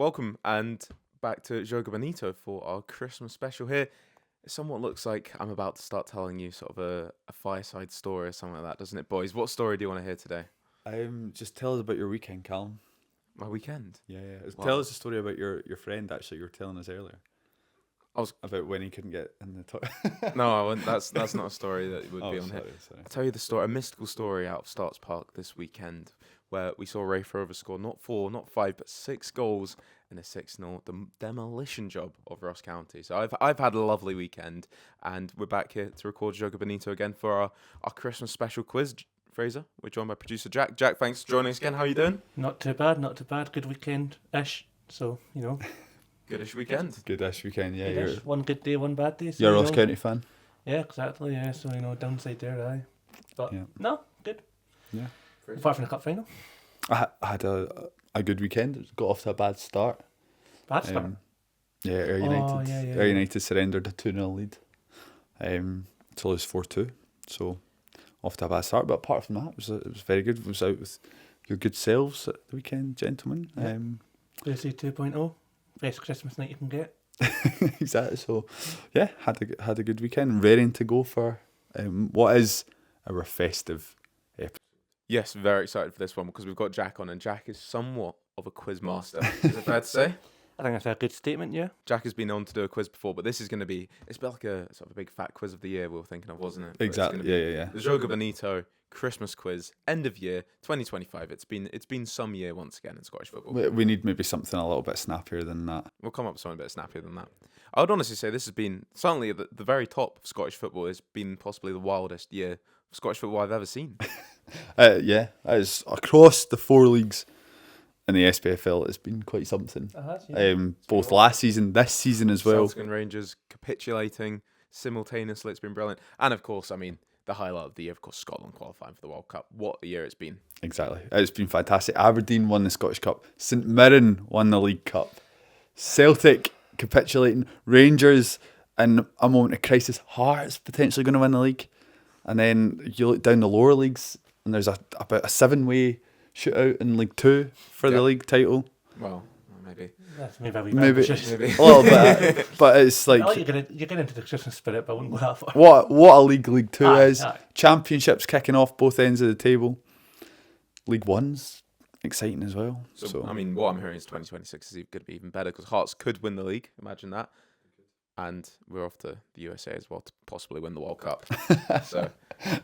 welcome and back to Joga Bonito for our Christmas special here. It somewhat looks like I'm about to start telling you sort of a fireside story or something like that, doesn't it, boys? What story do you want to hear today? Just tell us about your weekend, Callum. My weekend? Yeah. Wow. Tell us a story about your friend, actually, you were telling us earlier. About when he couldn't get in the top. No, I wouldn't. That's not a story that would be on here. Sorry. I'll tell you the story, a mystical story out of Starts Park this weekend where we saw Rafe Rover score not 4, not 5, but 6 goals in a 6-0 demolition job of Ross County. So I've had a lovely weekend, and we're back here to record Joga Bonito again for our Christmas special quiz. Fraser, we're joined by producer Jack. Jack, thanks for joining us again. How are you doing? Not too bad. Good weekend-ish. So, Goodish weekend. Good-ish weekend, yeah. Good-ish. One good day, one bad day. So, You're a Ross County fan? Yeah, exactly, yeah. So, downside there, aye. But, Yeah. no, good. Yeah. Apart from the cup final. I had a good weekend. It got off to a bad start. Bad start. Ayr United. Yeah. Ayr United surrendered a 2-0 lead. To lose 4-2. So, off to a bad start. But apart from that, it was very good. It was out with your good selves at the weekend, gentlemen. Yeah. Lucy 2.0. Best Christmas night you can get. Exactly. So, yeah, had a good weekend. Raring to go for what is our festive episode. Yes, very excited for this one because we've got Jack on, and Jack is somewhat of a quiz master. Is it fair to say? I think that's a good statement, yeah. Jack has been on to do a quiz before, but this is going to be, it's a bit like a sort of a big fat quiz of the year we were thinking of, wasn't it? But Exactly. Yeah. the Joga Bonito Christmas quiz, end of year, 2025. It's been some year once again in Scottish football. We need maybe something a little bit snappier than that. We'll come up with something a bit snappier than that. I would honestly say this has been, certainly at the very top of Scottish football, has been possibly the wildest year of Scottish football I've ever seen. Yeah, as across the 4 leagues in the SPFL, it's been quite something. Both last season, this season as well. Celtic and Rangers capitulating simultaneously. It's been brilliant. And of course, I mean, the highlight of the year, of course, Scotland qualifying for the World Cup. What a year it's been. Exactly. It's been fantastic. Aberdeen won the Scottish Cup. St Mirren won the League Cup. Celtic capitulating. Rangers, in a moment of crisis, Hearts potentially going to win the league. And then you look down the lower leagues, and there's about a 7-way shootout in League 2 for the league title. Well, maybe. That's maybe a Maybe a little bit, but it's like you're getting into the Christmas spirit, but I wouldn't go that far. what a League 2 is. Aye. Championships kicking off both ends of the table. League 1's exciting as well. So I mean, what I'm hearing is 2026 is going to be even better because Hearts could win the league. Imagine that. And we're off to the USA as well to possibly win the World Cup. So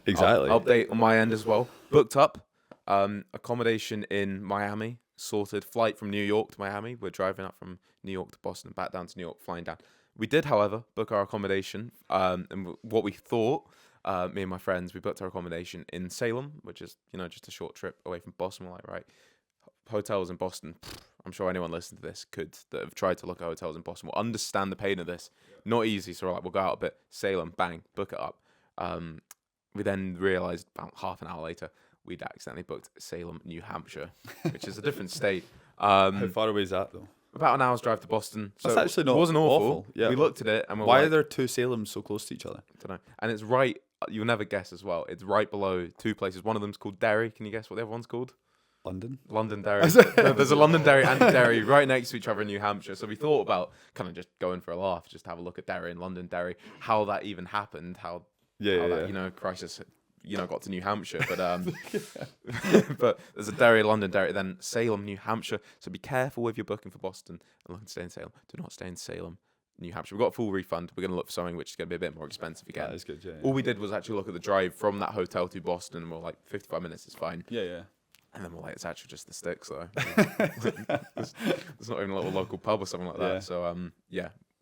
Exactly. Update on my end as well. Booked up. Accommodation in Miami. Sorted. Flight from New York to Miami. We're driving up from New York to Boston, back down to New York, flying down. We did, however, book our accommodation. And what we thought, me and my friends, we booked our accommodation in Salem, which is, just a short trip away from Boston. We're like, right, hotels in Boston. I'm sure anyone listening to this that have tried to look at hotels in Boston will understand the pain of this. Not easy. So we're like, we'll go out a bit. Salem, bang, book it up. We then realised about half an hour later we'd accidentally booked Salem, New Hampshire, which is a different state. How far away is that though? About an hour's drive to Boston. So That's actually not it wasn't awful. Yeah. We looked at it and Why are there 2 Salems so close to each other? I don't know. And it's right, you'll never guess as well. It's right below 2 places. One of them's called Derry. Can you guess what the other one's called? Londonderry. There's a Londonderry and a Derry right next to each other in New Hampshire. So we thought about kind of just going for a laugh, just have a look at Derry and Londonderry, how that even happened, how that crisis got to New Hampshire. But but there's a Derry, Londonderry, then Salem, New Hampshire. So be careful if you're booking for Boston and looking to stay in Salem. Do not stay in Salem, New Hampshire. We've got a full refund. We're going to look for something which is going to be a bit more expensive again. That is good, yeah. All we did was actually look at the drive from that hotel to Boston, and we're like, 55 minutes is fine. Yeah. And then we're like, it's actually just the sticks, though. There's not even a little local pub or something like that. Yeah. So,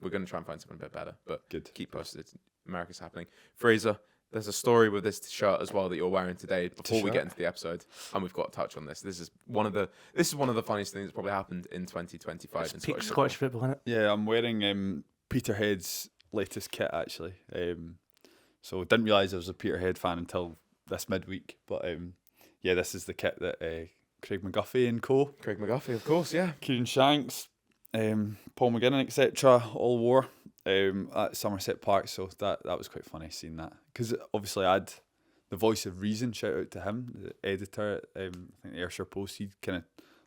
we're going to try and find something a bit better. But Good. Keep posted. America's happening. Fraser, there's a story with this shirt as well that you're wearing today before we get into the episode. And we've got to touch on this. This is one of the funniest things that's probably happened in 2025 in Peak Scottish Scottish football, isn't it? Yeah, I'm wearing Peterhead's latest kit actually. So didn't realise I was a Peterhead fan until this midweek. But this is the kit that Craig McGuffey and co. Craig McGuffey, of course, yeah. Kieran Shanks, Paul McGinnon, etc. all wore at Somerset Park. So that was quite funny seeing that. Because obviously I had the voice of reason, shout out to him, the editor, I think the Ayrshire Post, he kind of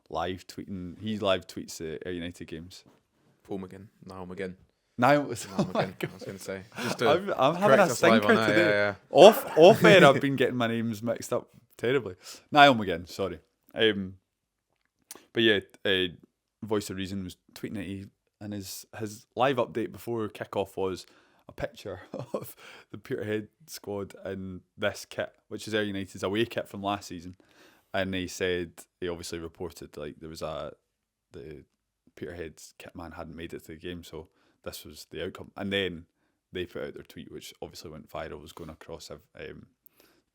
live tweeting. He live tweets the Ayr United games. Paul McGinn, Niall McGinn. Now, Niall McGinn, I was going to say. Just to I'm having correct a us live stinker on that, today. yeah. Off air, I've been getting my names mixed up terribly. Niall McGinn, sorry. But yeah, Voice of Reason was tweeting at you, and his live update before kickoff was a picture of the Peterhead squad in this kit, which is Ayr United's away kit from last season. And he said he obviously reported like there was the Peterhead's kit man hadn't made it to the game, so this was the outcome. And then they put out their tweet, which obviously went viral, was going across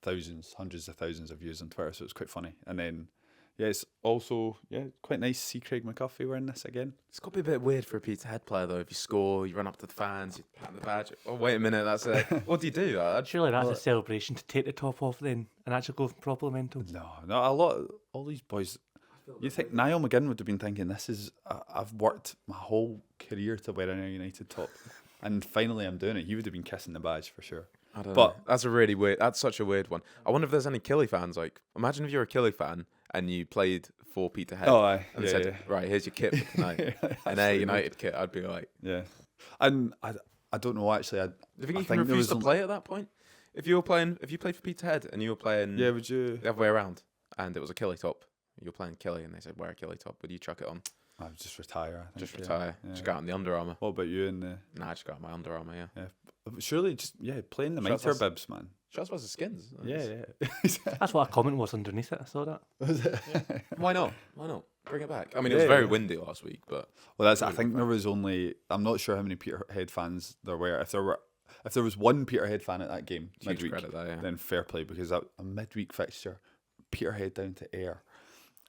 thousands, hundreds of thousands of views on Twitter, so it was quite funny. And then, yeah, it's also quite nice to see Craig McCuffey wearing this again. It's got to be a bit weird for a Peterhead player, though. If you score, you run up to the fans, you pat the badge. Oh, wait a minute, that's it. What do you do? Surely that's a celebration to take the top off then and actually go proper mental. No, all these boys. You think Niall McGinn would have been thinking, this is, I've worked my whole career to wear an Ayr United top, and finally I'm doing it. He would have been kissing the badge for sure. I don't know. That's such a weird one. I wonder if there's any Killie fans. Like, imagine if you're a Killie fan and you played for Peterhead. Oh, aye. And said, right, here's your kit for tonight. An Ayr United kit. I'd be like, yeah. And I don't know actually. do you think you can refuse to play at that point? If you played for Peterhead and you were playing, would you the other way around, and it was a Killie top, you were playing Killie, and they said wear a Killie top, would you chuck it on? I would just retire. I think, Just retire. Yeah. Just go out in the Under Armour. What about you? Nah, I just got out in my Under Armour. Yeah. Surely just playing the Shots mitre us- bibs, man. Shots versus Skins. Yeah. That's what a comment was underneath it. I saw that. Why not? Bring it back. I mean, it was very windy last week, but Well, I think there was only. I'm not sure how many Peterhead fans there were. If there was one Peterhead fan at that game huge midweek, credit there. Yeah. then fair play, because a midweek fixture, Peterhead down to Ayr,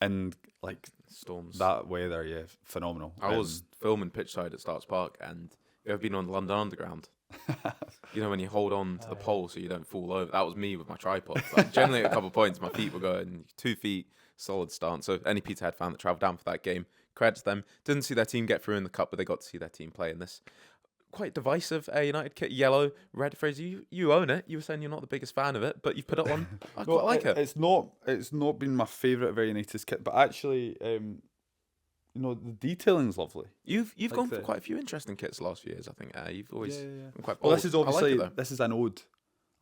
and like Storms. that weather, phenomenal. I was filming pitchside at Starks Park, and you ever been on the London Underground? You know when you hold on to the pole so you don't fall over. That was me with my tripod. Like, generally, at a couple of points, my feet were going 2 feet, solid stance. So any Peterhead fan that travelled down for that game, credits them. Didn't see their team get through in the cup, but they got to see their team play in this quite divisive Ayr United kit. Yellow, red. Fraser, you own it. You were saying you're not the biggest fan of it, but you've put it on. I quite like it. It's not been my favourite of Ayr United's kit, but actually, the detailing's lovely. You've gone for quite a few interesting kits the last few years, I think. You've always been quite bold. Well, this is obviously I like it, this is an ode,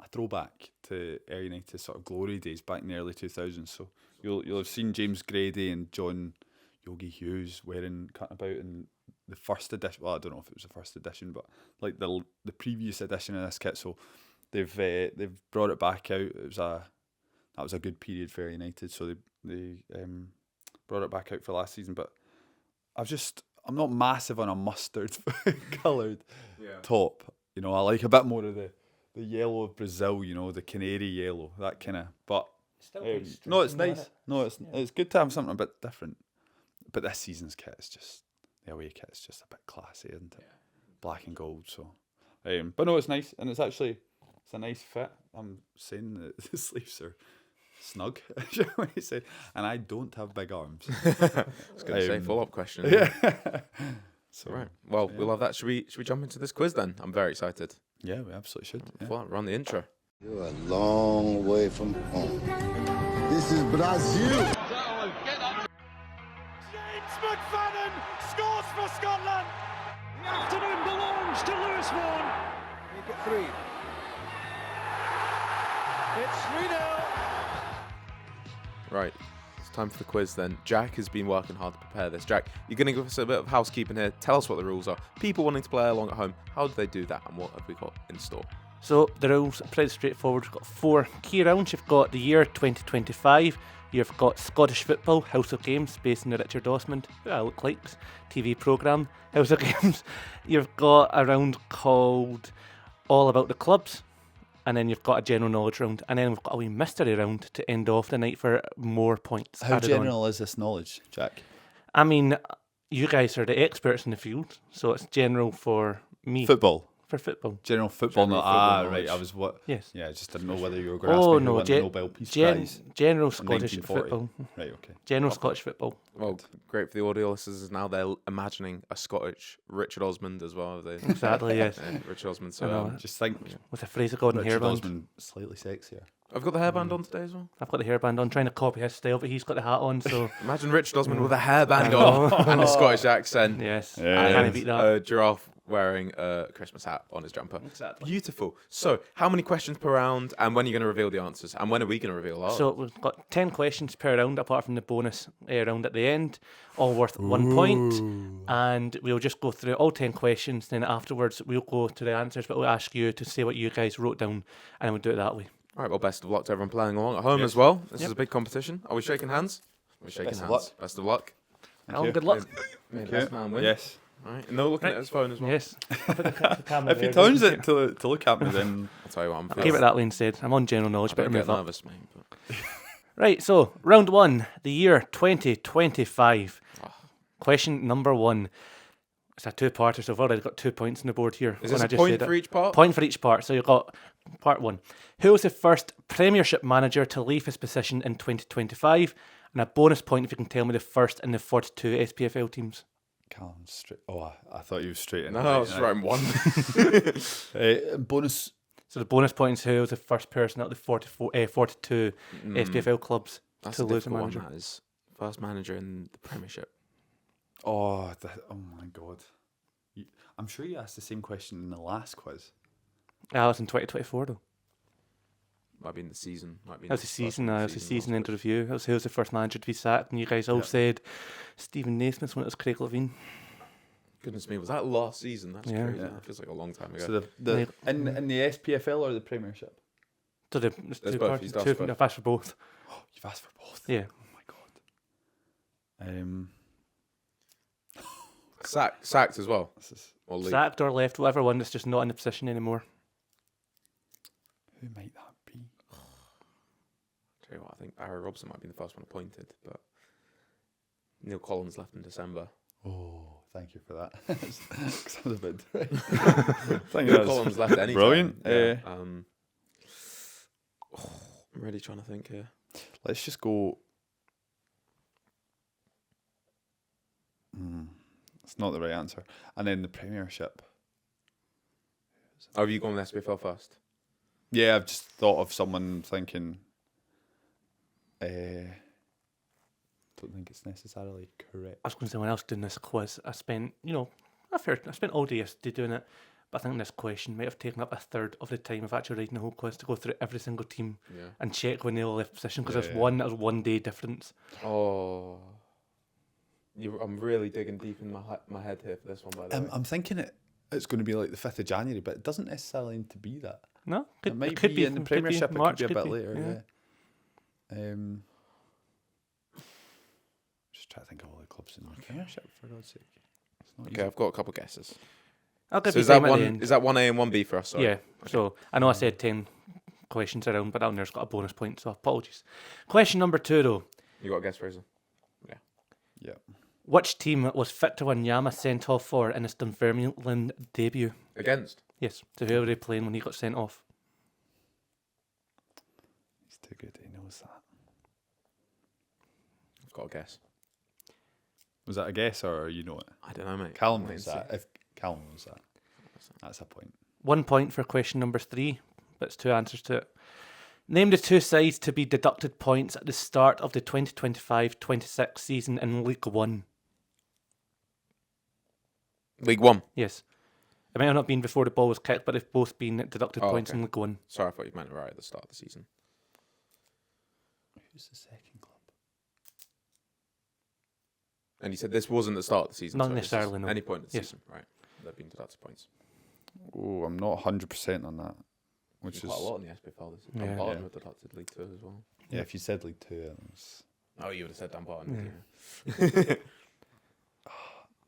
a throwback to Ayr United's sort of glory days back in the early 2000s. So you'll have seen James Grady and John Yogi Hughes cutting about in the first edition. Well, I don't know if it was the first edition, but like the previous edition of this kit. So they've brought it back out. That was a good period for Ayr United. So they brought it back out for last season, but I'm not massive on a mustard coloured top. I like a bit more of the yellow of Brazil, the canary yellow, that kind of. But no, it's nice. No, it's good to have something a bit different. But this season's kit is just, the away kit is just a bit classy, isn't it? Black and gold. So, but no, it's nice, and it's a nice fit. I'm saying that the sleeves are snug, and I don't have big arms. I was going to say follow-up question. Yeah. So right. Well, we'll have that. Should we jump into this quiz then? I'm very excited. Yeah, we absolutely should. Yeah. Well, run the intro. You're a long way from home. This is Brazil. James McFadden scores for Scotland. The afternoon belongs to Lewis Vaughan. Make it 3. It's 3-0. Right. It's time for the quiz then. Jack has been working hard to prepare this. Jack, you're going to give us a bit of housekeeping here. Tell us what the rules are. People wanting to play along at home, how do they do that, and what have we got in store? So the rules are pretty straightforward. We've got 4 key rounds. You've got the year 2025. You've got Scottish Football, House of Games, based in the Richard Osmond, who I look like, TV programme, House of Games. You've got a round called All About the Clubs. And then you've got a general knowledge round. And then we've got a wee mystery round to end off the night for more points. How added general is this knowledge, Jack? I mean, you guys are the experts in the field, so it's general for me. Football. for football. General football. General Not football right. knowledge. I was what? Yes. Yeah, I just didn't know whether you were going to Oh ask me who no, won the Nobel Peace Prize. general in Scottish 1940. football. Right. Okay. General Scottish football. Well, great for the audio listeners. Now they're imagining a Scottish Richard Osmond as well. They, Exactly. Yes. Richard Osmond. I So know. Just think, With a Fraser Gordon Richard hairband. Osmond slightly sexier. I've got the hairband on today as well. I've got the hairband on, trying to copy his style, but he's got the hat on. So Imagine Richard Osmond with a hairband I know. on and a Scottish accent. yes, Yeah. can't And beat that. a giraffe wearing a Christmas hat on his jumper. Exactly. Beautiful. So, how many questions per round, and when are you going to reveal the answers? And when are we going to reveal ours? So we've got 10 questions per round, apart from the bonus round at the end, all worth 1 point. And we'll just go through all 10 questions. Then afterwards, we'll go to the answers, but we'll ask you to say what you guys wrote down, and we'll do it that way. All right, well, best of luck to everyone playing along at home as well. This Yep. is a big competition. Are we shaking hands? We're shaking Best of hands. luck. Best of luck. Alan, you. good luck. May the best man win. Yes. All right. And no looking at his phone as well. Yes. I'll put the camera If he there. turns it to look at me, then I'll tell you what, I'm Keep feeling. it that way instead. I'm on general knowledge, I better don't get move up. nervous, mate. But... Right, so round 1, the year 2025. Question number 1. It's a two-parter, so I've already got 2 points on the board here. Is when this I a just point said for it. each part? Point for each part. So you've got part 1. Who was the first Premiership manager to leave his position in 2025? And a bonus point if you can tell me the first and the 42 SPFL teams. Callum straight. Oh, I thought you were straight in. No, I was just writing one. Bonus. So the bonus point is who was the first person out of the 42 SPFL clubs That's to a lose a difficult one, manager. that is. First manager in the Premiership. Oh my God. I'm sure you asked the same question in the last quiz. That was in 2024 though. Might be in the season. Might be in That was the first season. one of That the was the season, season last end review. That was who was the first manager to be sacked, and you guys all Yeah. said Stephen Naismith when it was Craig Levine. quiz. Goodness me, was that last season? That's Yeah. crazy. Yeah. That feels like a long time ago. So the in the SPFL or the Premiership? So there's two both. parties. He's asked Two, both. I've asked for both. You've asked for both. Yeah. Oh my God. Sacked as well. This is, Or leave. Sacked or left, whatever one that's just not in the position anymore. who might that be? Tell you what, I think Barry Robson might be the first one appointed, but Neil Collins left in December. Oh, thank you for that. 'Cause I was a bit. Thank Neil Collins left any brilliant. Yeah. I'm really trying to think here. Let's just go. It's not the right answer. And then the Premiership. Oh, have you gone with SPFL first? Yeah, I've just thought of someone thinking. Don't think it's necessarily correct. I was going to say when I was doing this quiz, I spent, I spent all day yesterday doing it, but I think this question might have taken up a third of the time of actually reading the whole quiz to go through every single team Yeah. and check when they all left position because Yeah, there's yeah. one that was 1 day difference. Oh. I'm really digging deep in my head here for this one, by the way. I'm thinking it's going to be like the 5th of January, but it doesn't necessarily need to be that. No, It might could be in the could Premiership, March, it could be a bit be, later, yeah. Just try to think of all the clubs in the Premiership, for God's sake. It's not Okay, I've got a couple guesses. I'll give So you is that time at the one? end. Is that 1A and 1B for us? Sorry. Yeah, so I know I said 10 questions around, but down there's got a bonus point, so apologies. Question number 2 though. You got a guess, Fraser? Yeah. Which team was Victor Wanyama sent off for in his Dunfermline debut? Against? Yes, so who were they playing when he got sent off? He's too good, he knows that. I've got a guess. Was that a guess or you know it? I don't know, mate. Callum Wait knows and that. If Callum knows that, that's a point. 1 point for question number 3, but it's 2 answers to it. Name the 2 sides to be deducted points at the start of the 2025-26 season in League One. see. League One. Yes. It might have not been before the ball was kicked, but they've both been deducted Oh, points okay. in League One. Sorry, I thought you meant right at the start of the season. Who's the second club? And you said this wasn't the start of the season. Not so this is necessarily, no. Any point in the Yes. season, right? They've been deducted points. Oh, I'm not 100% on that. Which Quite is a lot in the SPFL this season. Yeah. Dumbarton Yeah. were deducted League 2 as well. yeah. If you said League 2, it was. Oh, you would have said Dumbarton. Yeah.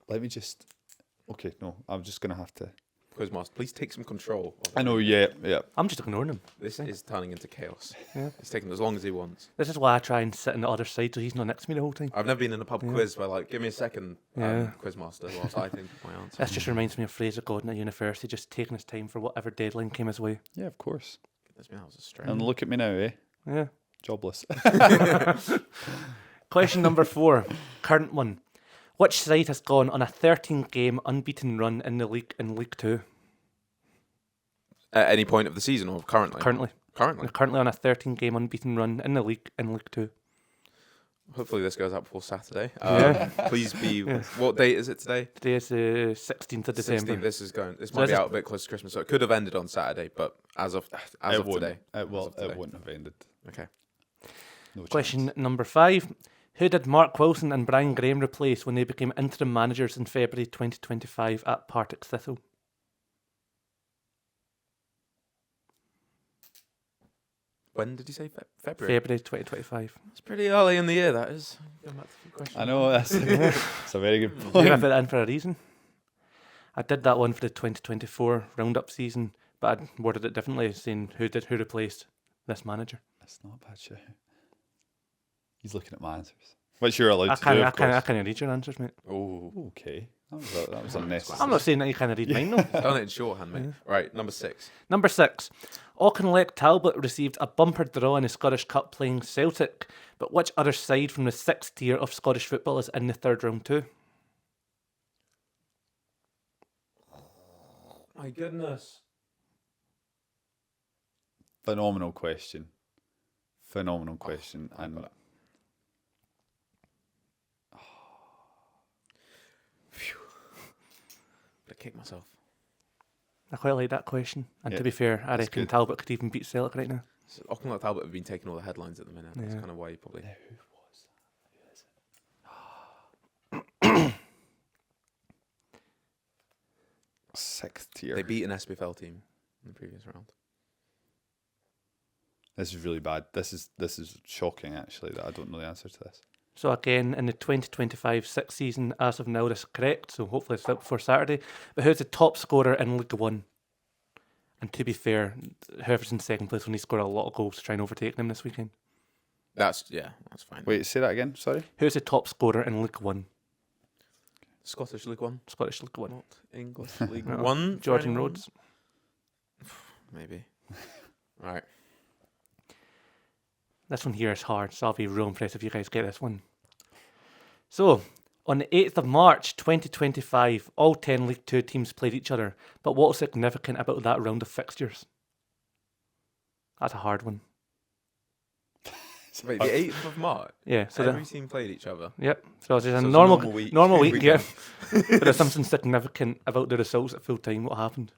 Let me just. Okay, no, I'm just gonna have to. Quizmaster, please take some control. I know, yeah. I'm just ignoring him. This is turning into chaos. Yeah. He's taking as long as he wants. This is why I try and sit on the other side so he's not next to me the whole time. I've never been in a pub quiz where like, give me a second, Yeah. Quizmaster, whilst I think of my answer. This just reminds me of Fraser Gordon at university, just taking his time for whatever deadline came his way. Yeah, of course. That was a stretch. And look at me now, eh? Yeah. Jobless. Question number 4, current one. Which side has gone on a 13-game unbeaten run in the league in League 2? At any point of the season or currently? Currently. Currently. They're currently on a 13-game unbeaten run in the league in League 2. Hopefully this goes out before Saturday. Yeah. Please be. What date is it today? Today is the 16th of December. 16th. This So might be this out a bit close to Christmas, so it could have ended on Saturday. But as of today, It wouldn't have ended. okay. No chance. Question number 5. Who did Mark Wilson and Brian Graham replace when they became interim managers in February 2025 at Partick Thistle? When did you say February? February 2025. It's pretty early in the year. That is. Going back to the question. I know, that's it's a very good Maybe I point. put that in for a reason. I did that one for the 2024 roundup season, but I worded it differently, saying who replaced this manager. That's not a bad shout. He's looking at my answers. Which you're allowed I to do, of can't course. read your answers, mate. Oh, Okay. That was unnecessary. I'm not saying that you can't read mine, though. done it in shorthand, mate. Right, number 6. Number 6. Auchinleck Talbot received a bumper draw in the Scottish Cup playing Celtic, but which other side from the 6th tier of Scottish football is in the 3rd round too? My goodness. Phenomenal question. And I kicked myself. I quite like that question. And Yeah, to be fair, I that's reckon good. Talbot could even beat Celtic right now. So Auckland Talbot have been taking all the headlines at the minute. That's Yeah. kind of why you probably. sixth tier. They beat an SPFL team in the previous round. This is really bad. This is shocking, actually, that I don't know the answer to this. So again, in the 2025-6 season, as of now, this is correct. So hopefully it's out before Saturday. But who's the top scorer in League 1? And to be fair, whoever's in second place will need to score a lot of goals to try and overtake them this weekend. That's fine. Wait, say that again, sorry? Who's the top scorer in League 1? Scottish League One, Scottish League 1. not English League No. One. for Jordan anyone? Rhodes. Maybe. Right. This one here is hard, so I'll be real impressed if you guys get this one. So, on the 8th of March 2025, all 10 League 2 teams played each other. But what was significant about that round of fixtures? That's a hard one. Wait, the 8th of March. Yeah, so Every team played each other. yep. So it's just So a it's a normal normal week. normal week, yeah. Weekend. But there's something significant about the results at full time. What happened?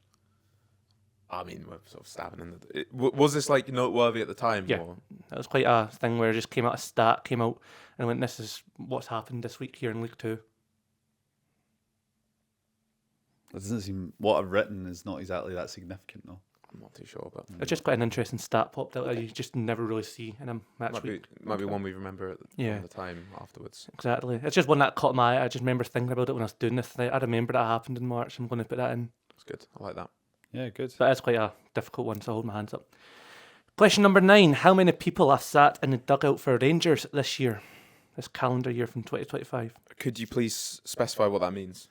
I mean, we're sort of stabbing in the. Was this like noteworthy at the time? Yeah. Or? That was quite a thing where it just came out a stat, came out, and I went, "This is what's happened this week here in League 2." It doesn't seem what I've written is not exactly that significant, though. I'm not too sure, but It's just quite an interesting stat popped out that you just never really see in a match week. might be one we remember at the time afterwards. Exactly. It's just one that caught my eye. I just remember thinking about it when I was doing this thing. I remember that happened in March. I'm going to put that in. It's good. I like that. Yeah, good. But it's quite a difficult one, so I hold my hands up. Question number 9. How many people have sat in the dugout for Rangers this year? This calendar year from 2025. Could you please specify what that means?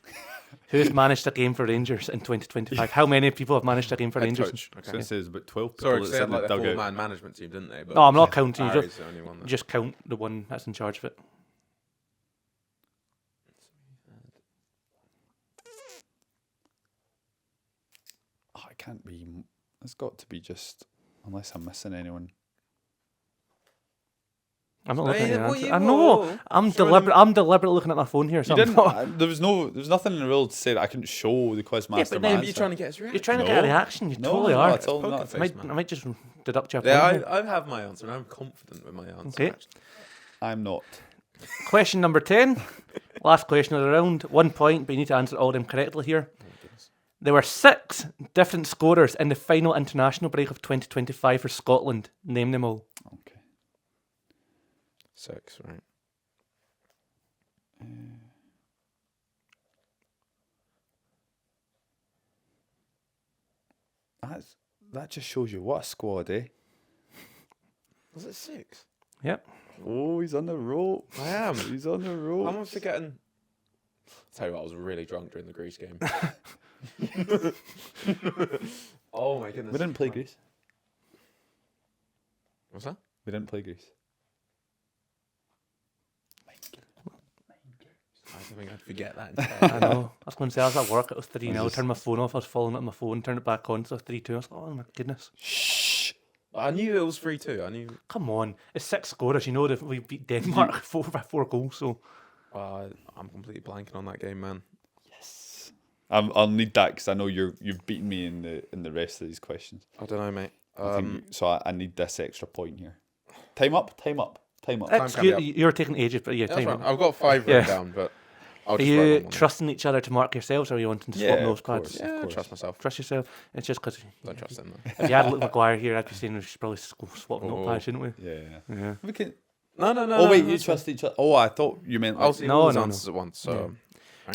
Who's managed a game for Rangers in 2025? How many people have managed a game for Head Rangers? coach. So Okay. it says about 12 people Sorry, that because they sit had in the like a dugout. four-man management team, didn't they? But No, I'm not counting. You Barry's the only one. just count the one that's in charge of it. Oh, it can't be. It's got to be just. Unless I'm missing anyone. I'm not looking at Hey, the what answer. you I know. want? I'm Sorry, deliberately looking at my phone here. So You I'm didn't. not- There was nothing in the rule to say that I couldn't show the quizmaster but my then answer. You're trying to get his reaction. You're trying to No. get a reaction. You No, totally not are. at all, Poker not at face, all. man. I might just deduct your Yeah, point. I have my answer, and I'm confident with my answer. Okay. actually. I'm not. Question number 10. Last question of the round. 1 point, but you need to answer all of them correctly here. Oh my goodness. There were 6 different scorers in the final international break of 2025 for Scotland. Name them all. Okay. 6, right? That just shows you what a squad, eh? Was it 6? Yep. Oh, he's on the rope. I am. He's on the rope. Am I forgetting? Tell you what, I was really drunk during the Greece game. Oh my goodness. We didn't play Greece. What's that? We didn't play Greece. I don't think I'd forget that. I know. I was going to say, I was at work, it was 3-0. I turned my phone off, I was falling at my phone, turned it back on, so 3-2. I was like, oh my goodness. Shh. I knew it was 3-2. I knew. Come on. It's 6 scorers. You know that we beat Denmark 4 goals, so. I'm completely blanking on that game, man. Yes. I'll need that because I know you've beaten me in the rest of these questions. I don't know, mate. So I need this extra point here. Time up. You're taking ages, but yeah, That's time. right. I've got 5 written down, but I'll Are just you write them on trusting each other to mark yourselves, or are you wanting to swap those pads? course. there. Yeah, I course. trust myself. Trust yourself. It's just because Don't trust them, though. if you had Luke Maguire here, I'd be saying we should probably swap notepads, shouldn't we? Yeah. Yeah. We can. No. Oh wait, you that's trust each other. Oh, I thought you meant. I'll Like, see No, all the no, no. answers at once. So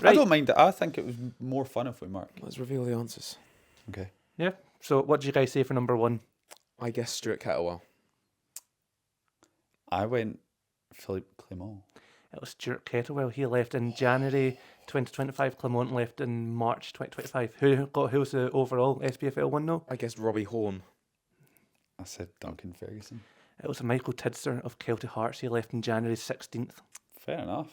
I don't mind it. I think it was more fun if we mark. let's reveal the answers. Okay. Yeah. So what did you guys say for number 1? I guess Stuart Kettlewell. I went Philippe Clement. It was Stuart Kettlewell. He left in January 2025. Clement left in March 2025. Who was the overall SPFL one though? I guess Robbie Horn. I said Duncan Ferguson. It was Michael Tidser of Celtic Hearts. He left in January 16th. Fair enough.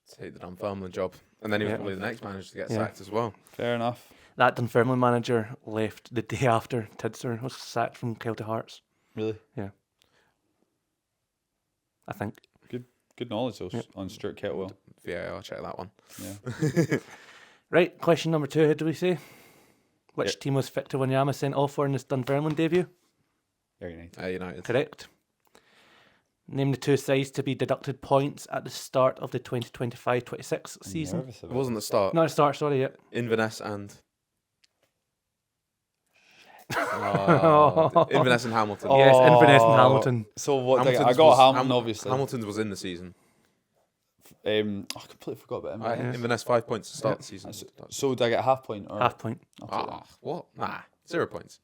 So he did the Dunfermline job, and then he was Yeah. probably the next manager to get Yeah. sacked as well. Fair enough. That Dunfermline manager left the day after Tidser was sacked from Celtic Hearts. Really I think. good knowledge though, Yep. on Stuart Kettlewell. Yeah, I'll check that one. Yeah. Right, question number 2. Who do we say? Which Yep. team was Victor Wanyama sent off for in his Dunfermline debut? Very nice. United. Correct. Name the 2 sides to be deducted points at the start of the 2025-26 season. Nervous It about wasn't the start. Not the start, sorry, yet. Inverness and. Inverness and Hamilton. Oh. Yes, Inverness and Hamilton. So what? I Hamilton's got was- Hamilton, obviously. Hamilton's was in the season. I completely forgot about him. Inverness 5 points to start the season. So did I get a half point or Half point. I'll take that. What? Nah, 0 points.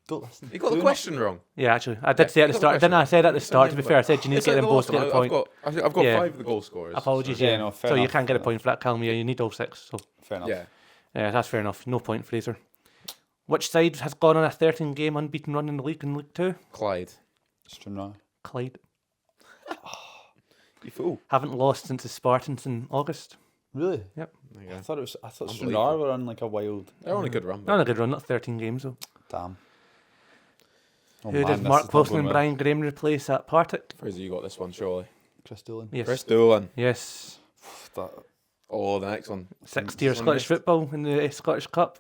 Don't listen. You got the Do not- question wrong. Yeah, actually. I did say at the you got the start. Didn't I? I said at the It's start, only to be the- fair. I said you need to It's get like them the both to last get a one. point. I've got Yeah. 5 of the goal scorers. Apologies, so- yeah. Yeah, no, fair so you enough, can't get a fair point for that, Callum. Yeah, you need all 6. So Fair enough. Yeah. yeah, that's fair enough. No point, Fraser. Which side has gone on a 13-game unbeaten run in the league in League 2? Clyde. Stranraer. Clyde. You fool. Haven't lost since the Spartans in August. Really? Yep. There you go. I thought Unbelievable. Stranraer were on like a wild. They're on a good run. Not But a good run, not 13 games though. Damn. Oh, Who man, did this Mark is not Wilson going and well. Brian Graham replace at Partick? Fraser, you got this one, surely. Chris Doolan. Yes. Chris Doolan. Yes. That, Oh, the next one. 6th-tier Someone Scottish missed. football in the Scottish Cup.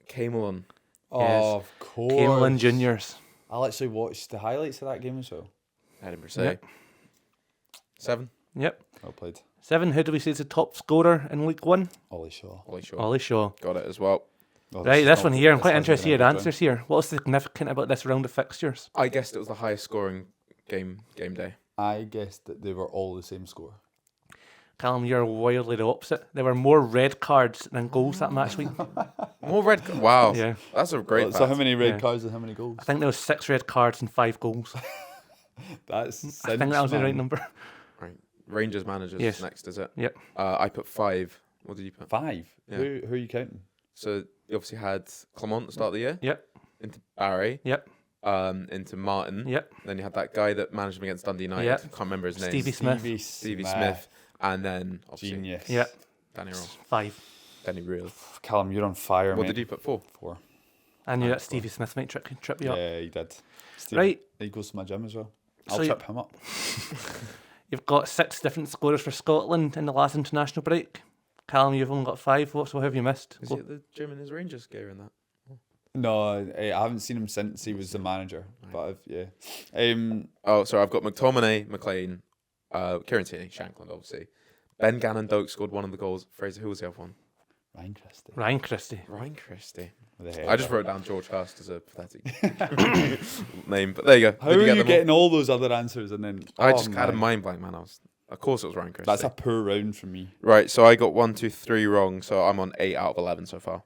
Camelon. Yes. of course. Camelon Juniors. I'll actually watch the highlights of that game as well. Edinburgh City. Yep. 7. Yep. Well played. 7. Who do we say is the top scorer in League 1? Ollie Shaw. Ollie Shaw. Ollie Shaw. Got it as well. Oh, Right, is this not- one here. I'm this quite hasn't interested in been your a good answers here. What's significant about this round of fixtures? I guessed it was the highest scoring game day. round. I guessed that they were all the same score. Callum, you're wildly the opposite. There were more red cards than goals that match week. More red. Wow. Yeah. That's a great. So how fact. many red Yeah. cards and how many goals? I think there was 6 red cards and 5 goals. That's I think that was the right number. Right. Rangers managers Yes. next, is it? Yep. I put 5. What did you put? 5. Yeah. Who are you counting? So you obviously had Clement at the start of the year. Yep. Into Barry. Yep. Into Martin. Yep. Then you had that guy that managed him against Dundee United. Yep. Can't remember his name. Stevie Smith. Stevie Smith. And then obviously Genius. Yep. Danny Roll. 5. Danny Real. Callum, you're on fire, What mate. did you put? 4. 4. I knew that Stevie Smith might trip you up. Yeah, he did. Steve, Right. He goes to my gym as well. So I'll you- trip him up. You've got 6 different scorers for Scotland in the last international break. Callum, you've only got 5. What have you missed? Is he at the gym in his Rangers gear and that? No, I haven't seen him since he was the manager. But yeah. Oh, sorry. I've got McTominay, McLean, Kieran Tierney, Shankland, obviously. Ben Gannon Doak scored one of the goals. Fraser, who was the other one? Ryan Christie. Ryan Christie. Ryan Christie. With a I just header. wrote down George Hurst as a pathetic name, but there you go. How Did are you get them all? getting all those other answers and then? I Oh, just had a man. mind blank, man. Of course, it was Ryan Christie. That's a poor round for me. Right, so I got 1, 2, 3 wrong, so I'm on 8 out of 11 so far.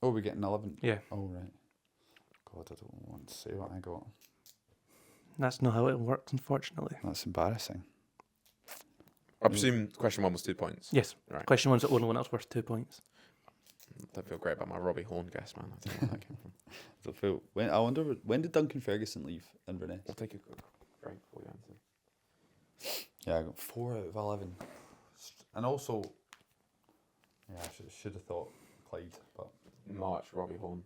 Oh, we're getting 11. Yeah. Oh right. God, I don't want to say what I got. That's not how it works, unfortunately. That's embarrassing. I presume question 1 was 2 points. Yes. Right. Question 1's the only one that's worth 2 points. I don't feel great about my Robbie Horn guess, man. I don't know where that came from. I wonder when did Duncan Ferguson leave Inverness? We'll take a quick break before you answer. Yeah, I got 4 out of 11. And also, yeah, I should have thought Clyde, but March, Robbie Horn.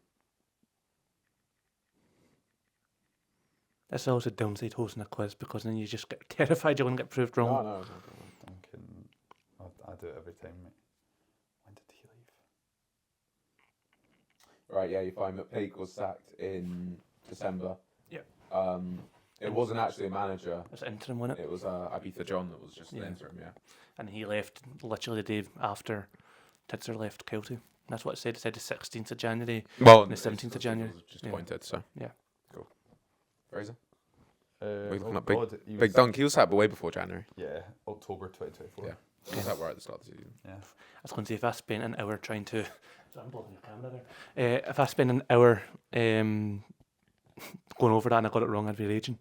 That's always a downside hosting a quiz, because then you just get terrified you're going to get proved wrong. No. Duncan, I do it every time, mate. When did he leave? Right, yeah, you find that Peake was sacked in December. Yeah. It wasn't actually a manager. It's interim, wasn't it? It was Ibiza John that was just the Yeah. interim, yeah. And he left literally the day after Tidser left Kelty. That's what it said. It said the 16th of January. Well, The 17th of January. It was just Yeah. appointed, so. Yeah. Cool. Fraser? We're looking up Big Dunk, he was sacked, but way before January. Yeah, October 2024. Yeah. He was sacked right at the start of the season. Yeah. I was going to say, if I spent an hour trying to... Sorry, I'm blocking your camera there. If I spent an hour going over that and I got it wrong, I'd be raging.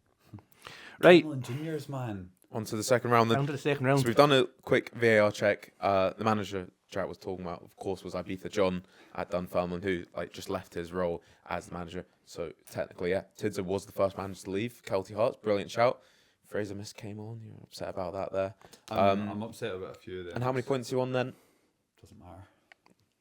Right, Juniors, man. On to the second round then. down to the second round. So we've done a quick VAR check. The manager Jack was talking about, of course, was Ibiza John at Dunfermline, who just left his role as the manager. So technically, yeah, Tidser was the first manager to leave. Kelty Hearts, brilliant shout. Fraser Miss came on. You're upset about that there. I'm upset about a few of them. And how many points are you on then? Doesn't matter.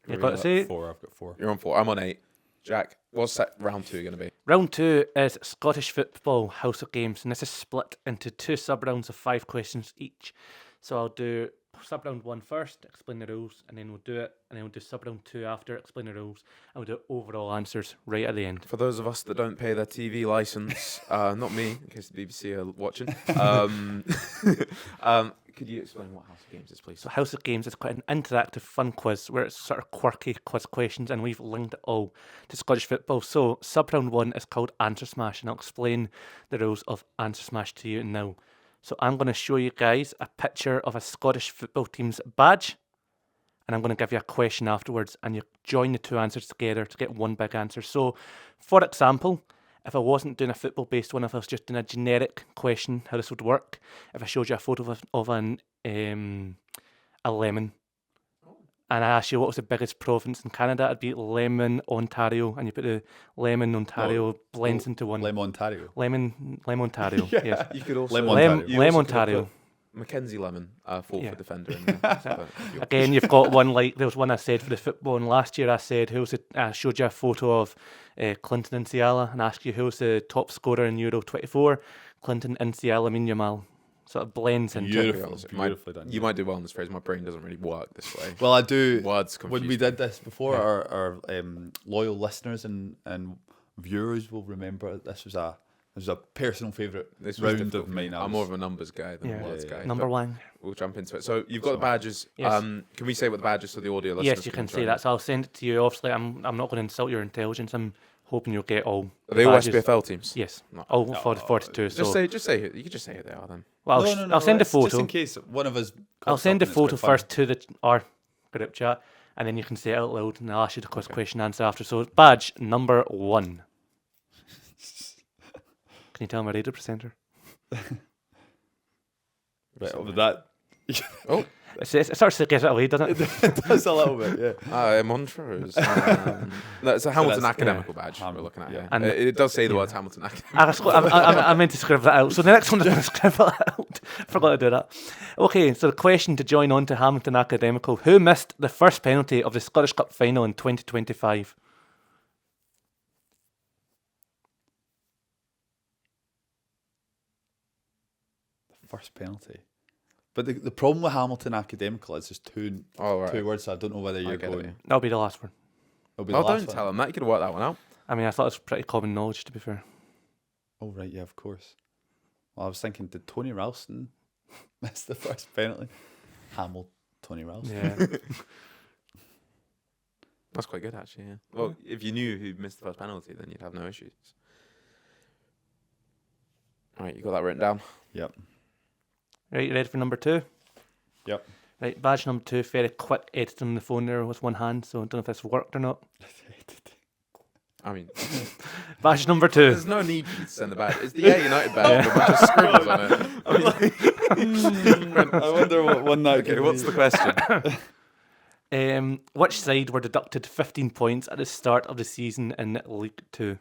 You've got to say, 4. I've got 4. You're on 4. I'm on 8. Jack, what's round 2 going to be? round 2 is Scottish Football House of Games, and this is split into 2 sub-rounds of 5 questions each. So I'll do sub-round 1 first, explain the rules, and then we'll do it, and then we'll do sub-round 2 after, explain the rules, and we'll do overall answers right at the end. For those of us that don't pay their TV license, not me, in case the BBC are watching, could you explain what House of Games is, please? So House of Games is quite an interactive fun quiz where it's sort of quirky quiz questions, and we've linked it all to Scottish football. So sub-round 1 is called Answer Smash, and I'll explain the rules of Answer Smash to you now. So I'm going to show you guys a picture of a Scottish football team's badge, and I'm going to give you a question afterwards, and you join the 2 answers together to get one big answer. So, for example, if I wasn't doing a football-based one, if I was just doing a generic question, how this would work, if I showed you a photo of a lemon, and I asked you what was the biggest province in Canada, it'd be Lemon, Ontario, and you put the Lemon, Ontario blends into one. Ontario. Lemon, Ontario. Yes. You could also Lem, Ontario. Mackenzie Lemon, forward Yeah. defender. In there. Again, you've got one like there was one I said for the football, and last year I said I showed you a photo of Clinton Insiala and asked you who's the top scorer in Euro 24. Clinton Insiala, Yamal. Sort of blends into Beautifully done. You might do well in this phrase. My brain doesn't really work this way. Well, I do. Words When confuse we me. did this before, our loyal listeners and viewers will remember this was a personal favourite This was round difficult of for me. mine. I'm more of a numbers guy than a words guy. Number but 1. We'll jump into it. So you've got the badges. Yes. Can we say what the badges so the audio listeners Yes, you can say join that. in? So I'll send it to you. Obviously, I'm not going to insult your intelligence. I'm hoping you'll get all. Are they all badges. SPFL teams? Yes, No. all 42. So Just say who. You can just say who they are then. well, I'll send the photo. Just in case one of us. I'll coughs send the up and it's photo quite first to our group chat, and then you can say it out loud, and I'll ask you the quiz question answer after. So badge number 1. Can you tell I'm a radio presenter? Right, with that. Oh, It starts to get it away, doesn't it? It does a little bit, yeah. Montrose. No, it's a Hamilton that's- academical badge we're looking at yeah. here. And- It does say the yeah. words Hamilton Academical. I meant to scribble that out. So the next one I'm going to scribble it out. Forgot to do that. Okay, so the question to join on to Hamilton Academical. Who missed the first penalty of the Scottish Cup final in 2025? First penalty. But the problem with Hamilton Academical is there's two words, so I don't know whether you're get it, going. yeah. That'll be the last one. It'll be Oh, the last don't one. tell him that. You could have worked that one out. I mean, I thought it was pretty common knowledge, to be fair. Oh, right, yeah, of course. Well, I was thinking, did Tony Ralston miss the first penalty? Tony Ralston. Yeah. That's quite good, actually. Yeah. Well, if you knew who missed the first penalty, then you'd have no issues. All right, you got that written down. Yep. Right, you ready for number 2? Yep. Right, badge number 2, very quick editing on the phone there with one hand, so I don't know if this worked or not. I mean, Badge number 2. there's no need for you to send the badge. It's the Air United badge with a bunch of scribbles on it. I wonder what one that Okay, could what's be. the question? Which side were deducted 15 points at the start of the season in League 2?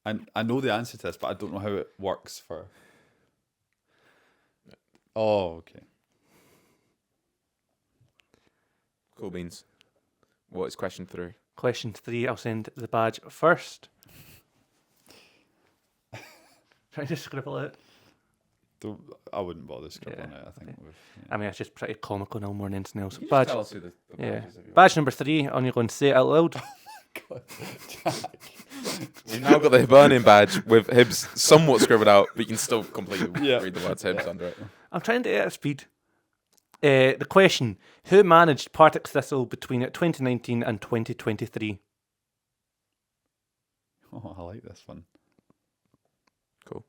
And I know the answer to this, but I don't know how it works for. Oh, okay. Cool beans. What is question 3? Question 3, I'll send the badge first. Try to scribble it. I wouldn't bother scribbling Yeah, it. I think. okay. With, I mean, it's just pretty comical now more than anything else. Can you Badge, just tell us who the yeah. badge is if you want? Badge number 3, I'm going to say it out loud. God, Jack. We've now got the Hibernian badge with Hibs somewhat scribbled out, but you can still completely Yeah. read the words Hibs under it. I'm trying to get at speed. The question, who managed Partick Thistle between 2019 and 2023? Oh, I like this one. Cool.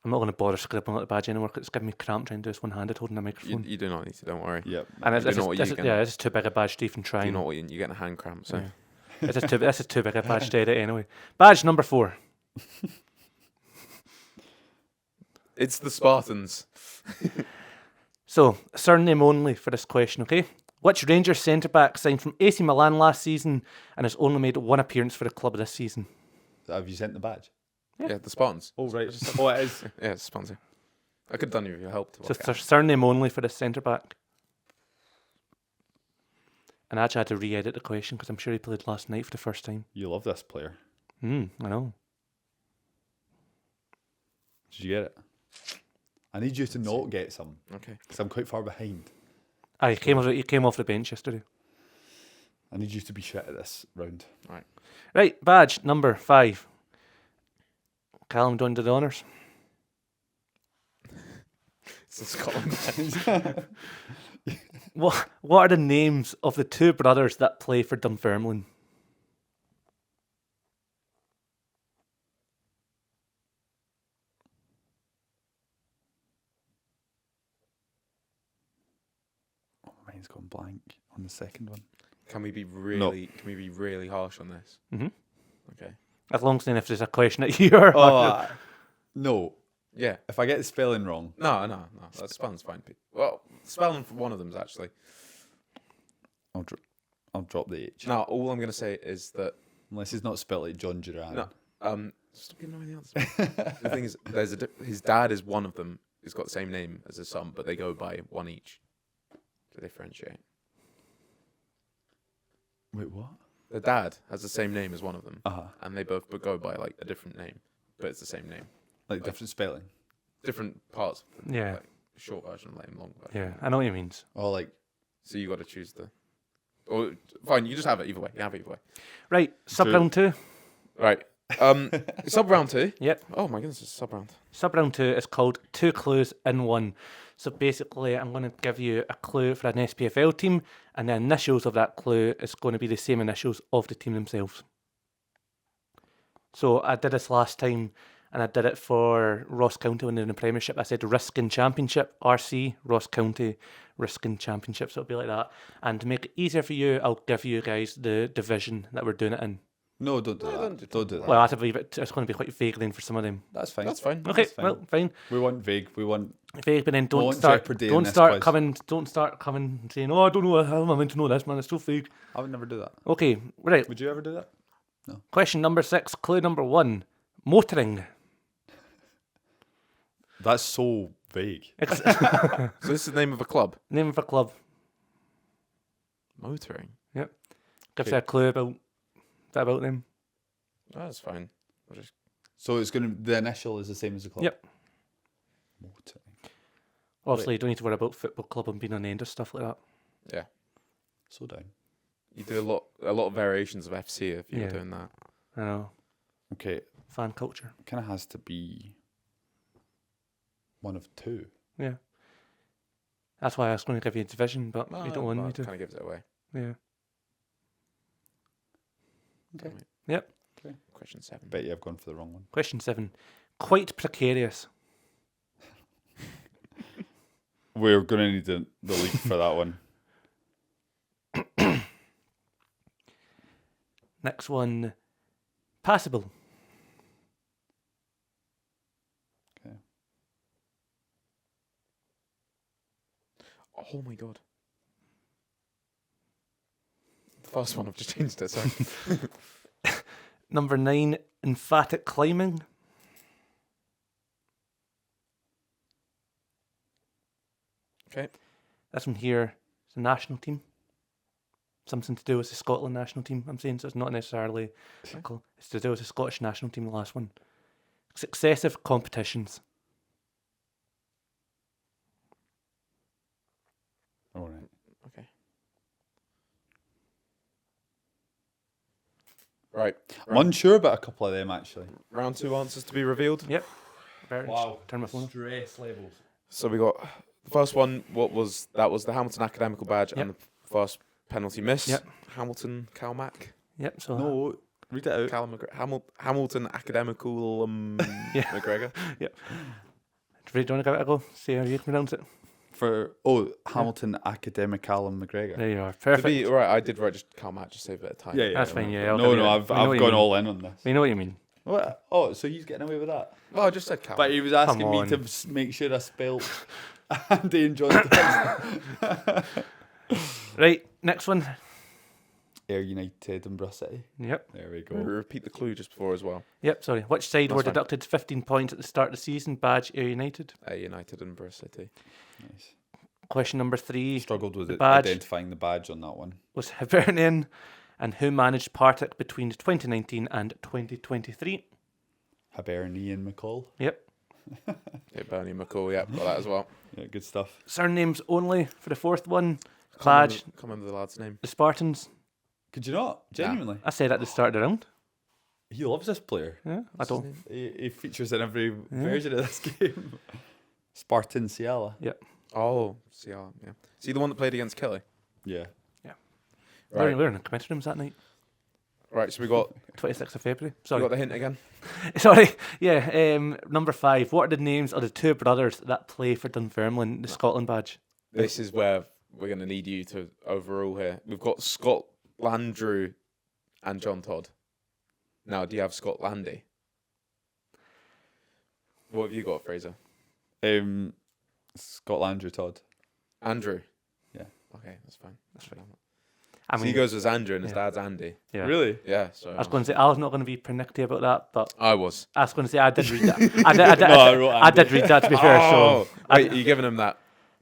I'm not going to bother scribbling at the badge anymore because it's giving me cramp trying to do this one-handed holding a microphone. You do not need to, don't worry. Yep. And you this know what is, you can- this is too big a badge to even try. You know what, you're getting a hand cramp, so. Yeah. This is too big a badge to edit anyway. Badge number 4. It's the Spartans. So, surname only for this question, okay? Which Rangers centre-back signed from AC Milan last season and has only made one appearance for the club this season? Have you sent the badge? Yeah, the Spartans. Oh, right. Oh, it is. Yeah, it's sponsor. I could have done you your help to So, work out. surname only for this centre-back. And I actually had to re-edit the question because I'm sure he played last night for the first time. You love this player. I know. Did you get it? I need you to not get some Okay. because I'm quite far behind. He came off the bench yesterday. I need you to be shit at this round. Right, badge number 5. Callum done the honours. It's the Scotland badge. What are the names of the 2 brothers that play for Dunfermline? Oh, mine's gone blank on the second one. Can we be really harsh on this? Mhm. Okay. As long as then if there's a question that you're Oh, no. Yeah. If I get the spelling wrong, No. That's spelling's fine. Well, spelling for one of them's actually. I'll drop the H. No, all I'm gonna say is that Unless he's not spelled like John Duran. no. Stop giving away the answer. The thing is, his dad is one of them. He's got the same name as his son, but they go by one each to differentiate. Wait, what? The dad has the same name as one of them, Uh-huh. and they both go by like a different name, but it's the same name. Like different spelling. Different parts. Of the, Yeah. Like, short version, like long version. Yeah, I know what you mean. Oh, like So you got to choose the. Or fine, you just have it either way. You have it either way. Right, sub True. round 2. Right. Sub round 2. Yep. Oh my goodness, it's sub round. Sub round 2 is called 2 clues in 1. So basically, I'm going to give you a clue for an SPFL team, and the initials of that clue is going to be the same initials of the team themselves. So I did this last time, and I did it for Ross County when they're in the Premiership. I said Riskin Championship, RC, Ross County, Riskin Championship. So it'll be like that. And to make it easier for you, I'll give you guys the division that we're doing it in. no, don't do that. Don't do that. Well, I have to believe it. It's going to be quite vague then for some of them. That's fine. That's fine. Okay, fine. well, fine. We want vague. We want. Vague, but then don't want start. jeopardy in Don't this start quiz. coming. Don't start coming and saying, "Oh, I don't know how am I meant to know this, man. It's so vague." I would never do that. Okay, right. Would you ever do that? Question number 6. Clue number 1. Motoring. That's so vague. So this is the name of a club. Name of a club. Motoring. Gives Okay. you a clue about them. Oh, that's fine. We'll just So it's gonna. The initial is the same as the club. Yep. Motoring. Obviously, you don't need to worry about football club and being on the end or stuff like that. yeah. Slow down. You do a lot of variations of FC if you're Yeah. doing that. I know. Okay. Fan culture. Kind of has to be one of 2. Yeah. That's why I was going to give you a division, but you don't want me to. Kind of gives it away. Yeah. Okay. Yep. Question 7. Bet you I've gone for the wrong one. Question 7. Quite precarious. We're going to need the league for that one. Next one, passable. Okay. Oh my god. The first one, I've just changed it, sorry. Number 9, emphatic climbing. Okay. This one here is the national team. Something to do with the Scotland national team, I'm saying, so it's not necessarily... It's to do with the Scottish national team, the last one. Successive competitions. All right. Okay. Right. I'm unsure about a couple of them, actually. Round 2 answers to be revealed. Yep. Turn my phone off. Stress levels. So we got the first one. That was the Hamilton Academical Badge and Yep. the first penalty miss. Yep. Hamilton Calmac. Yep, so... No, read it out. Callum Hamilton Academical Yeah. McGregor. Yep. Do you want to give it a go? See how you pronounce it? Hamilton Academic Callum McGregor. There you are. To Perfect. be right, I did write just Calmac, just save a bit of time. Yeah. That's fine, yeah, I'll No, give you I've that. We know what you gone mean. all in on this. We know what you mean. What? Oh, so he's getting away with that? Well, I just said Calmac. But he was asking me on. to make sure I spelled Andy and John. Right, next one. Air United Edinburgh City. Yep. There we We'll go. repeat the clue just before as well. Yep, sorry. Which side That's were fine. deducted 15 points at the start of the season? Badge Ayr United. United Edinburgh City. Nice. Question number 3 Struggled with The badge. identifying the badge on that one. was Hibernian, and who managed Partick between 2019 and 2023? Hibernian McCall. Yep. Yeah, Bernie McCall. Yeah, got that as well. Yeah, good stuff. Surnames only for the fourth one. Can't Badge, remember the lad's name. the Spartans. Could you not? Genuinely. I said at the start of the round. He loves this player. Yeah, I What's his don't. name? He features in every version of this game. Spartan Ciala. Yep. Oh, yeah. See the one that played against Kelly? Yeah. Right. We were in the committee rooms that night. Right, so we got 26th of February. we Sorry. got the hint again. Sorry. Yeah. Number 5. What are the names of the two brothers that play for Dunfermline, the Scotland badge? This is where we're going to need you to overrule here. We've got Scott Landrew and John Todd. Now, do you have Scott Landy? What have you got, Fraser? Scott Landry Todd. Andrew. Yeah. Okay, that's fine. That's fine. I So mean, he goes as Andrew and his yeah. dad's Andy. yeah. Really? Yeah, so I was going to say I was not going to be pernickety about that, but I was. I was going to say I did read that. I wrote I did read that to be fair. Oh, So wait, are you giving him that?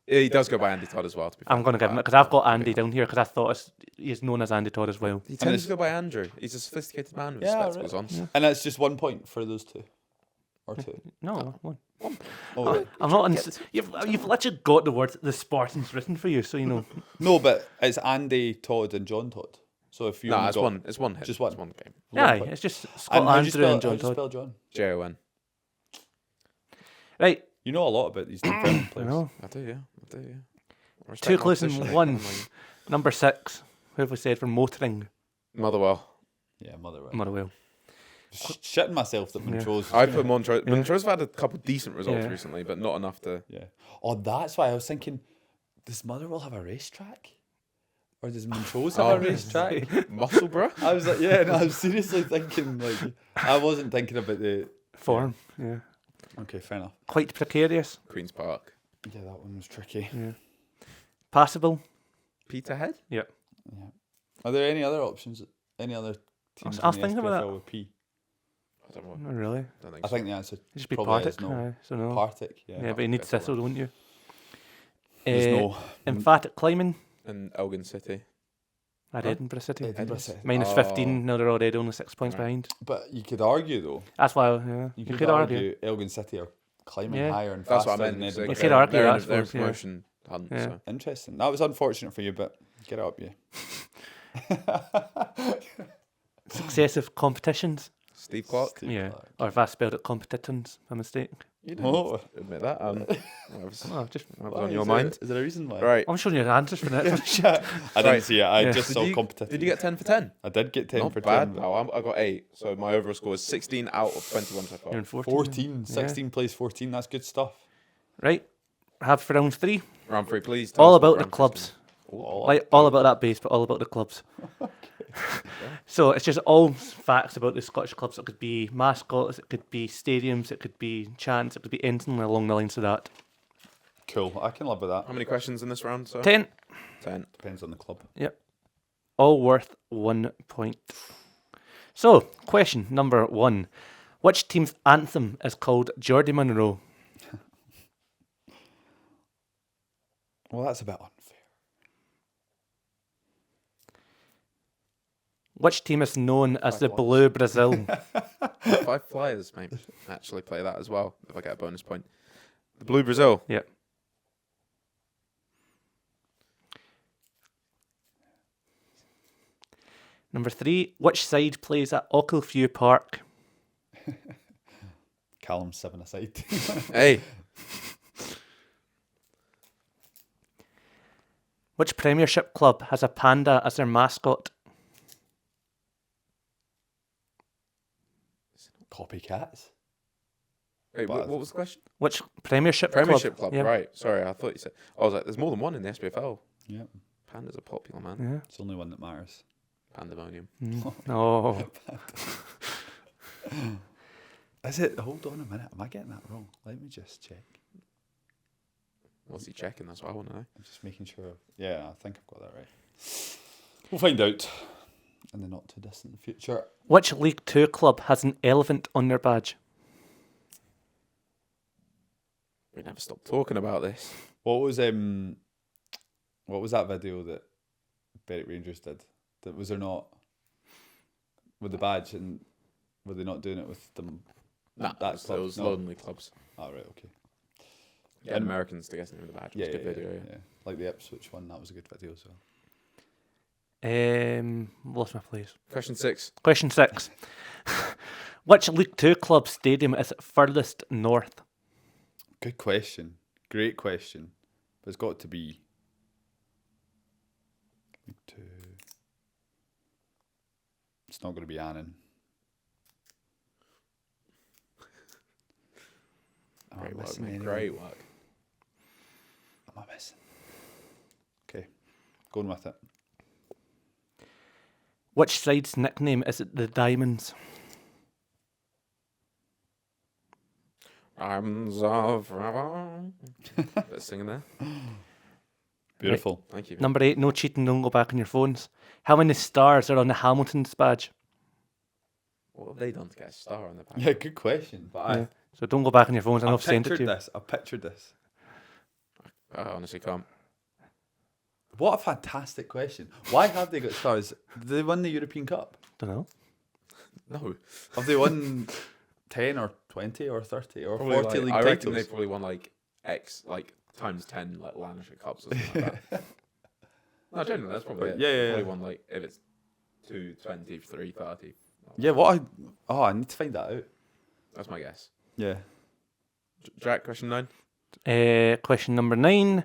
He does go by Andy Todd as well. To be fair. I'm going to give him it because I've got Andy down here because I thought he's known as Andy Todd as well. He tends to go by Andrew. He's a sophisticated man with spectacles on. Yeah. And that's just 1 point for those two. Or two. No, one. Oh, I'm not. You've literally got the word the Spartans written for you, so you know. no, but it's Andy Todd and John Todd. So if you No, only it's got one. It's one hit. Just one. It's one game. Yeah, point. it's just And Scott how'd you Andrew and John how'd you Todd. spell John? Jon. Right, You know a lot about these different I players. know. I do, yeah. I do, yeah. I respect Two my clues in position. one. I'm like, Number 6. Who have we said for motoring? Motherwell. Yeah, Motherwell. Motherwell. Shitting myself that Montrose. I put Montrose. Montrose have had a couple decent results Yeah. recently, but not enough to. Yeah. Oh, that's why I was thinking, does Motherwell have a racetrack? Or does Montrose have Oh. a racetrack? Musselburgh? I was like, yeah, no, I was seriously thinking, like, I wasn't thinking about the... Form. Yeah. Okay, fair enough. Quite precarious. Queen's Park. Yeah, that one was tricky. Yeah. Passable. Peterhead? Yeah. Yeah. Are there any other options? Any other teams I was in the thinking about SPFL that. with P? I don't know. Not really. Don't think I so. think the answer It'd just be probably Partick. is no. Aye, so no. Partick, yeah. Yeah, but you need Okay, Thistle, don't you? There's no... Emphatic climbing And Elgin City. at Huh? Edinburgh City. Edinburgh City. Minus Oh. 15. Now they're already only 6 points Right. behind. But you could argue, though. That's why. Yeah. You could argue. Elgin City are climbing Yeah. higher and That's faster what I meant. than because Edinburgh. You could argue they're in, that, I they're in suppose, yeah. promotion hunt. Yeah. So. Interesting. That was unfortunate for you, but get it up, you. Successive competitions. Steve Clark. Steve Yeah. Clark. Or if I spelled it competitons, by mistake. You didn't Oh. admit that. That was, Oh, just. that was Why, on your is there- mind. Is there a reason why? Right. I'm showing you the answers for that. I didn't see it. I Yeah. just saw competition. Did you get 10 for 10? I did get 10 Not for bad. 10. but No, I got 8. So my overall score is 16 out of 21 so far. You're in 14. 14. Yeah. 16 plays 14. That's good stuff. Right. Have for round 3. Round 3, please. Tell All us what about the round three's clubs. gonna be. All about that bass, but all about the clubs. So it's just all facts about the Scottish clubs. It could be mascots, it could be stadiums, it could be chants, it could be anything along the lines of that. Cool. I can live with that. How many questions in this round, sir? 10. 10. Depends on the club. Yep. All worth 1 point. So, question number 1. Which team's anthem is called Geordie Munro? Well, that's a bit unfair. Which team is known as the Five Blue Brazil? 5 Flyers might actually play that as well, if I get a bonus point. The Blue Brazil. Yep. Number 3. Which side plays at Ochilview Park? Callum 7 aside. Hey. Which Premiership club has a panda as their mascot? Copycats. Wait, But- what was the question? Which Premiership Premiership club, Yeah. right. Sorry, I thought you said... I was like, there's more than one in the SPFL. Yeah. Panda's a popular, man. Yeah. It's the only one that matters. Pandemonium. Oh. Is it? Hold on a minute. Am I getting that wrong? Let me just check. What's he checking? That's what I want to know. I'm just making sure. Yeah, I think I've got that right. We'll find out in the not too distant future. Which League 2 club has an elephant on their badge? We never stop talking about this. What was that video that Berwick Rangers did? Was there not with the badge, and were they not doing it with them? Nah, that club? those No. lonely clubs. Oh, right, okay. Yeah, Americans to get into the badge. Yeah, It's a good video. yeah. Like the Ipswich one, that was a good video as well. Lost my place. Question 6. Question 6. Which League 2 club stadium is furthest north? Good question. Great question. But it's got to be League 2. It's not going to be Annan. Am I Great work, missing mate. anyone? Great work. Am I missing? Okay, going with it. Which side's nickname is it the Diamonds? Arms of forever. Bit of singing there. Beautiful. Thank you. Number 8. No cheating, don't go back on your phones. How many stars are on the Hamilton's badge? What have they done to get a star on the back? Yeah, good question. But Yeah. So don't go back on your phones. I know I've I've sent it to pictured you. this. I pictured this. I honestly can't. What a fantastic question. Why have they got stars? Did they won the European Cup? Don't know. No. Have they won 10 or 20 or 30 or Probably 40 like, league I reckon titles? they probably won like X, like times 10, like Lancashire Cups or something like that. No, generally, that's probably it. Yeah. Probably won like, if it's 220, 330. Yeah, I need to find that out. That's my guess. Yeah. Jack, question 9. Question number 9.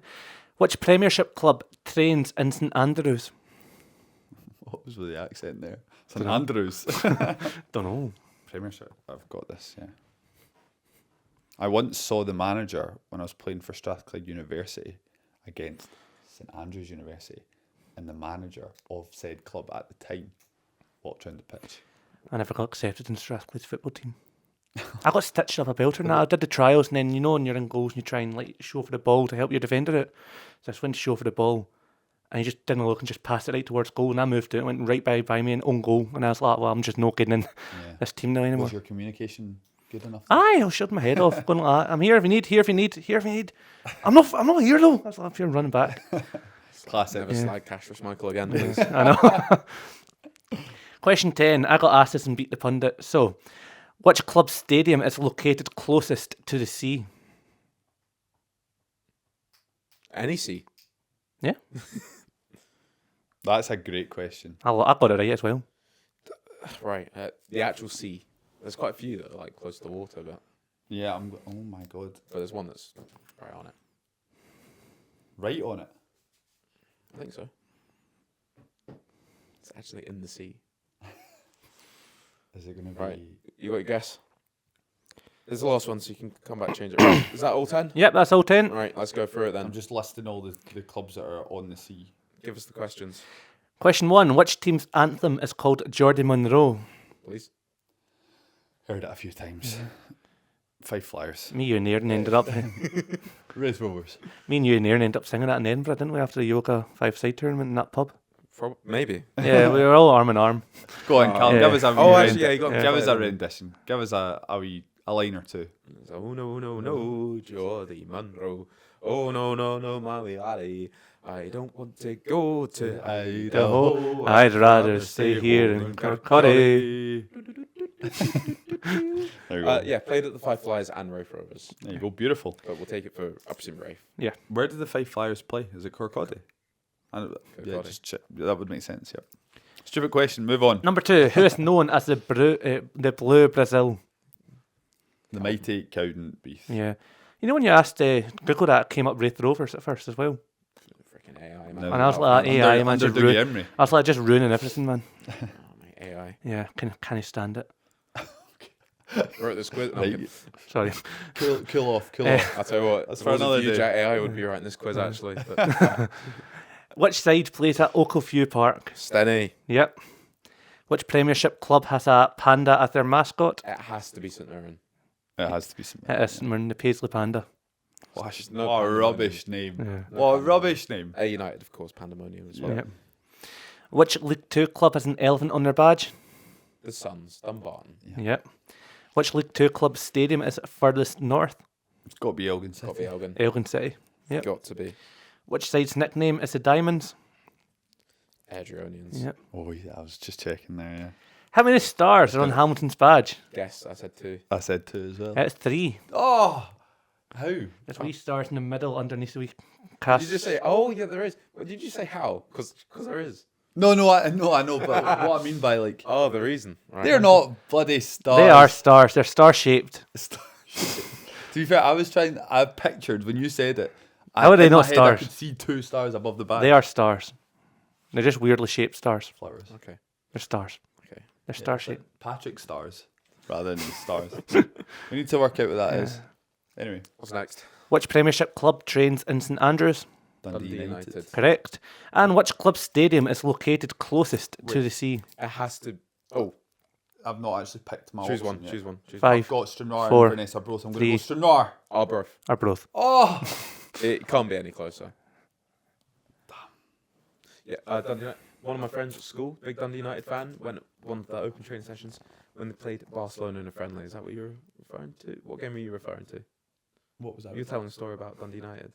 Which Premiership club trains in St Andrews? What was with the accent there? St Andrews. Don't know. Premiership. I've got this, yeah. I once saw the manager when I was playing for Strathclyde University against St Andrews University, and the manager of said club at the time walked around the pitch. I never got accepted in Strathclyde's football team. I got stitched up a belter and that. I did the trials, and then when you're in goals and you try and like show for the ball to help your defender out. So I just went to show for the ball, and he just didn't look and just passed it right towards goal, and I moved it, went right by me and own goal, and I was like, well, I'm just not getting in this team now anymore. Was your communication good enough? Aye, I'll shut my head off, going like that. I'm here if you need, here if you need. I'm not here though. I was like, if you're running back. Classic. Never slag Cash for Michael again, please. I know. Question 10. I got asked this and beat the pundit. So, which club stadium is located closest to the sea? NEC. Yeah, That's a great question. I got it right as well. Right. The actual sea. There's quite a few that are like close to the water, but Yeah, oh my god. there's one that's right on it. Right on it. I think so. It's actually in the sea. Is it going to be... Right. You got your guess? There's the last one, so you can come back and change it around. Is that all 10? Yep, that's all 10. All right, let's go through it then. I'm just listing all the clubs that are on the sea. Give us the questions, Question 1. Which team's anthem is called Geordie Munro? please. Heard it a few times. Five Flyers. Me, you and Aaron ended up... Race Rovers. Me and you and Aaron ended up singing that in Edinburgh, didn't we, after the Yoga 5-side tournament in that pub? Maybe. Yeah, we were all arm in arm. Go on, Callum. yeah. Give us a Oh, wee actually, yeah, you got me. Give us a rendition. Give us a line or two. Oh no, no, no, Geordie Munro. Oh no, no, no, Maui Ali. I don't want to go to Idaho. I'd rather stay here in Kirkcaldy. There you go. Yeah, played at the Five Flyers and Rafe Rovers. There you go. Beautiful. But we'll take it for, I presume, Rafe. Where did the Five Flyers play? Is it Kirkcaldy? Yeah, Kirkcaldy. just that would make sense. Yep. Stupid question. Move on. Number 2. Who is known as the Blue Brazil? The mighty Cowden Beef. Yeah. You know when you asked Google that, it came up Wraith Rovers at first as well. Freaking AI, No. man. And I was like, AI, man, Under just Dougie Emery. I was like, just ruining everything, man. Oh, my AI. Yeah, can I stand it? Wrote this quiz. No, I'm Right. kidding. Sorry. Cool off. Cool off. I'll tell you what, That's if for it wasn't another for you, day. Jack, AI would be writing this quiz, actually. But Which side plays at Oakview Park? Stenny. Yep. Which Premiership club has a panda as their mascot? It has to be St Mirren. It has to be some. It is St Mirren, the Paisley Panda. What no a pandemonium. rubbish name. Yeah. What a rubbish name. A United, of course, Pandemonium as well. Yep. Which League 2 club has an elephant on their badge? The Suns, Dumbarton. Yep. Which League 2 club stadium is furthest north? It's got to be Elgin City. Got to be Elgin. Elgin City. Yep. Got to be Which side's nickname is the Diamonds? Adrionians. Yep. Oh, yeah, I was just checking there. Yeah, How many stars are on Hamilton's badge? Guess, I said 2. I said two as well. It's 3. Oh, how? There's wee stars in the middle underneath the wee Did cast. you just say, oh, yeah, there is? What did you say how? Because there is. No, I know, but what I mean by like, Oh, the reason. Right. they're not bloody stars. They are stars. They're star shaped. To be fair, I pictured when you said it. How are they in my not head, stars? I could see 2 stars above the back. They are stars. They're just weirdly shaped stars. flowers. Okay. They're stars. Okay. They're star shaped. Patrick stars rather than stars. We need to work out what that is. Anyway, What's next? Which Premiership club trains in St Andrews? Dundee Dundee United. United. Correct. And which club stadium is located closest to the sea? It has to. Oh, I've not actually picked my choose option one. yet. Choose one. Choose 5. I've got Stranraer 4, and Vanessa Bros. I'm going to 3. go Stranraer. one. Arbroath. Or both? Oh! It can't be any closer. Yeah, Dundee United. One of my friends at school, big Dundee United fan, went one of the open training sessions when they played Barcelona in a friendly. Is that what you're referring to? What game are you referring to? What was that? You were telling a story about Dundee United.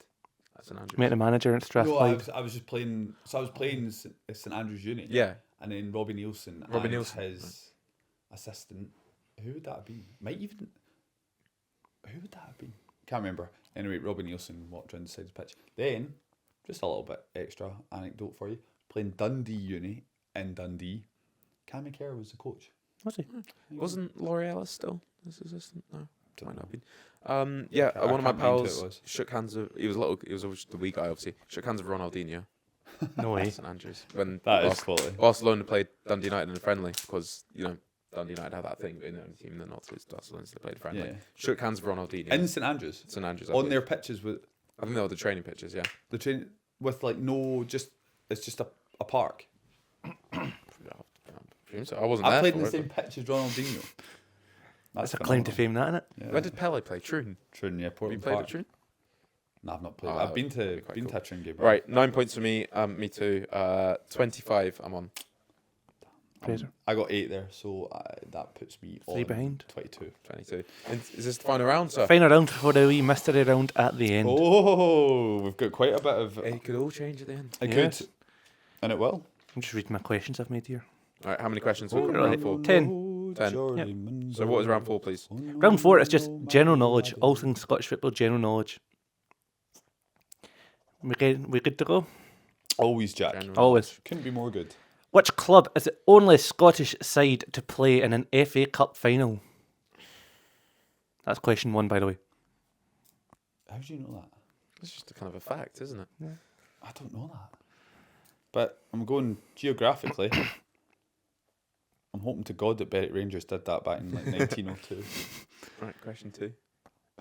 That's an Andrews. Met the manager at No, Strathclyde. I was just playing. So I was playing St Andrews Uni. Yeah. And then Robbie Nielsen. Robbie and Nielsen, his assistant. Who would that have been? Might even. Who would that have been? Can't remember. Anyway, Robbie Nielsen walked around the side of the pitch. Then, just a little bit extra anecdote for you. Playing Dundee Uni in Dundee. Cam McCare was the coach. Was he? Wasn't Laurie Ellis still his assistant? No, Don't might know. not have been. Yeah, I one of my can't mind who it pals was. shook hands with. He was little. He was the wee guy, obviously. Shook hands with Ronaldinho. No way. at St Andrews when That is quality. Barcelona played Dundee United in a friendly because Dundee United had that thing in the only team that not to lose Barcelona, so they played a friendly. Yeah. Shook hands with Ronaldinho. In St Andrews. St Andrews I On believe. their pitches with I think they were the training pitches. Yeah. the train with like no just it's just a park. I presume so. I wasn't I there. played for in the it, same pitch as Ronaldinho. That's a claim to fame, that, isn't it? Yeah. but- Where did Pele play? Troon. Troon, yeah, Have you Portland played Park. at Troon? No, I've not played. Oh, I've been that'd to be quite been cool. to a Troon game. Right, 9 points for me. Me too. 25. I'm on. Fraser. I got 8 there, so that puts me 3 on behind. 22. 22. Is this the final round, sir? Final round for the wee mystery round at the end. Oh, we've got quite a bit of. It could all change at the end. It Yes. could, and it will. I'm just reading my questions I've made here. All right, how many questions? We're right. round 4. 10. 10. So what was round 4, please? Round 4 is just general knowledge, all things Scottish football general knowledge. We good to go? Always, Jack. General Always. Couldn't be more good. Which club is the only Scottish side to play in an FA Cup final? That's question 1, by the way. How do you know that? It's just a kind of a fact, isn't it? I don't know that. But I'm going geographically. I'm hoping to God that Berwick Rangers did that back in like 1902. Right, question 2.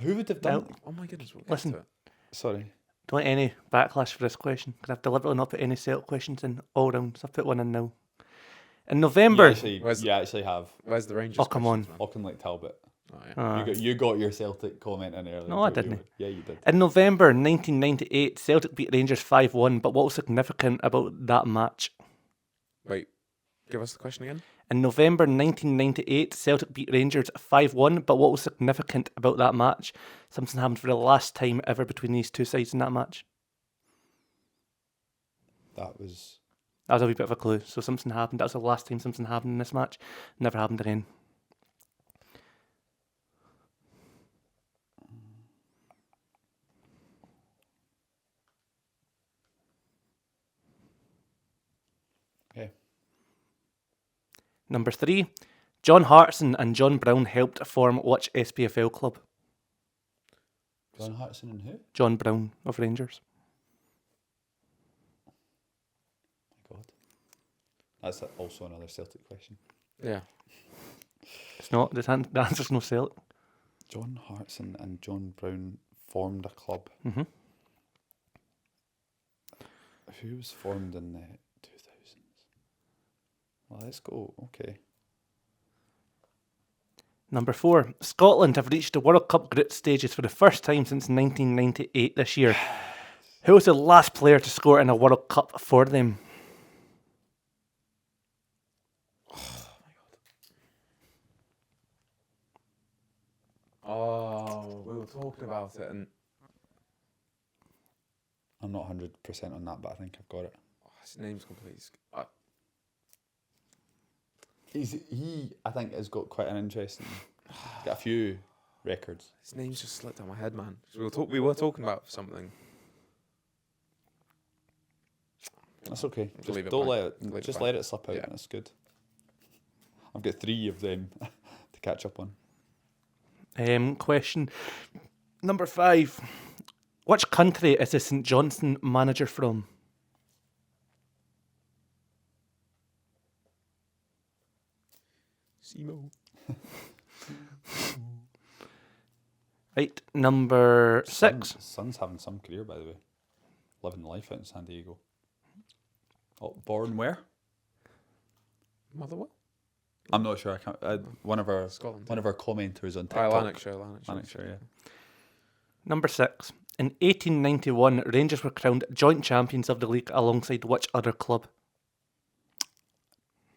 Who would have done? Oh my goodness, we'll get Listen. to it. Sorry. Don't want any backlash for this question because I've deliberately not put any Celtic questions in all rounds. I've put one in now. In November. You actually have. Where's the Rangers? Oh, come on. questions, man? Auchinleck Talbot. Oh, yeah. You got your Celtic comment in earlier. No, I didn't. Yeah, you did. In November 1998, Celtic beat Rangers 5-1, but what was significant about that match? Wait, give us the question again. In November 1998, Celtic beat Rangers 5-1, but what was significant about that match? Something happened for the last time ever between these two sides in that match. That was a wee bit of a clue. So something happened. That was the last time something happened in this match. Never happened again. okay. Number 3, John Hartson and John Brown helped form which SPFL club? John Hartson and who? John Brown of Rangers. My God. That's also another Celtic question. Yeah. It's not. The answer's no Celtic. John Hartson and John Brown formed a club. Mm-hmm. Who was formed in the 2000s? Well, let's go. Okay. Number 4, Scotland have reached the World Cup group stages for the first time since 1998 this year. Who was the last player to score in a World Cup for them? Oh, we were talking about it, and I'm not 100% on that, but I think I've got it. his name's completely. He, I think, has got quite an interesting. Got a few records. His name's just slipped out my head, man. We were talking about something. That's okay. Just Just leave it don't blank. let it. Leave it Just blank. let it slip out. Yeah. That's good. I've got 3 of them to catch up on. Question number 5. Which country is the St Johnstone manager from? Simo. Right, number 6. Son's having some career, by the way. Living life out in San Diego. Oh, born where? Motherwell? I'm not sure. I can't. One of our Scotland. one of our commenters on TikTok. Lanarkshire. Lanarkshire, yeah. Number 6. In 1891, Rangers were crowned joint champions of the league alongside which other club?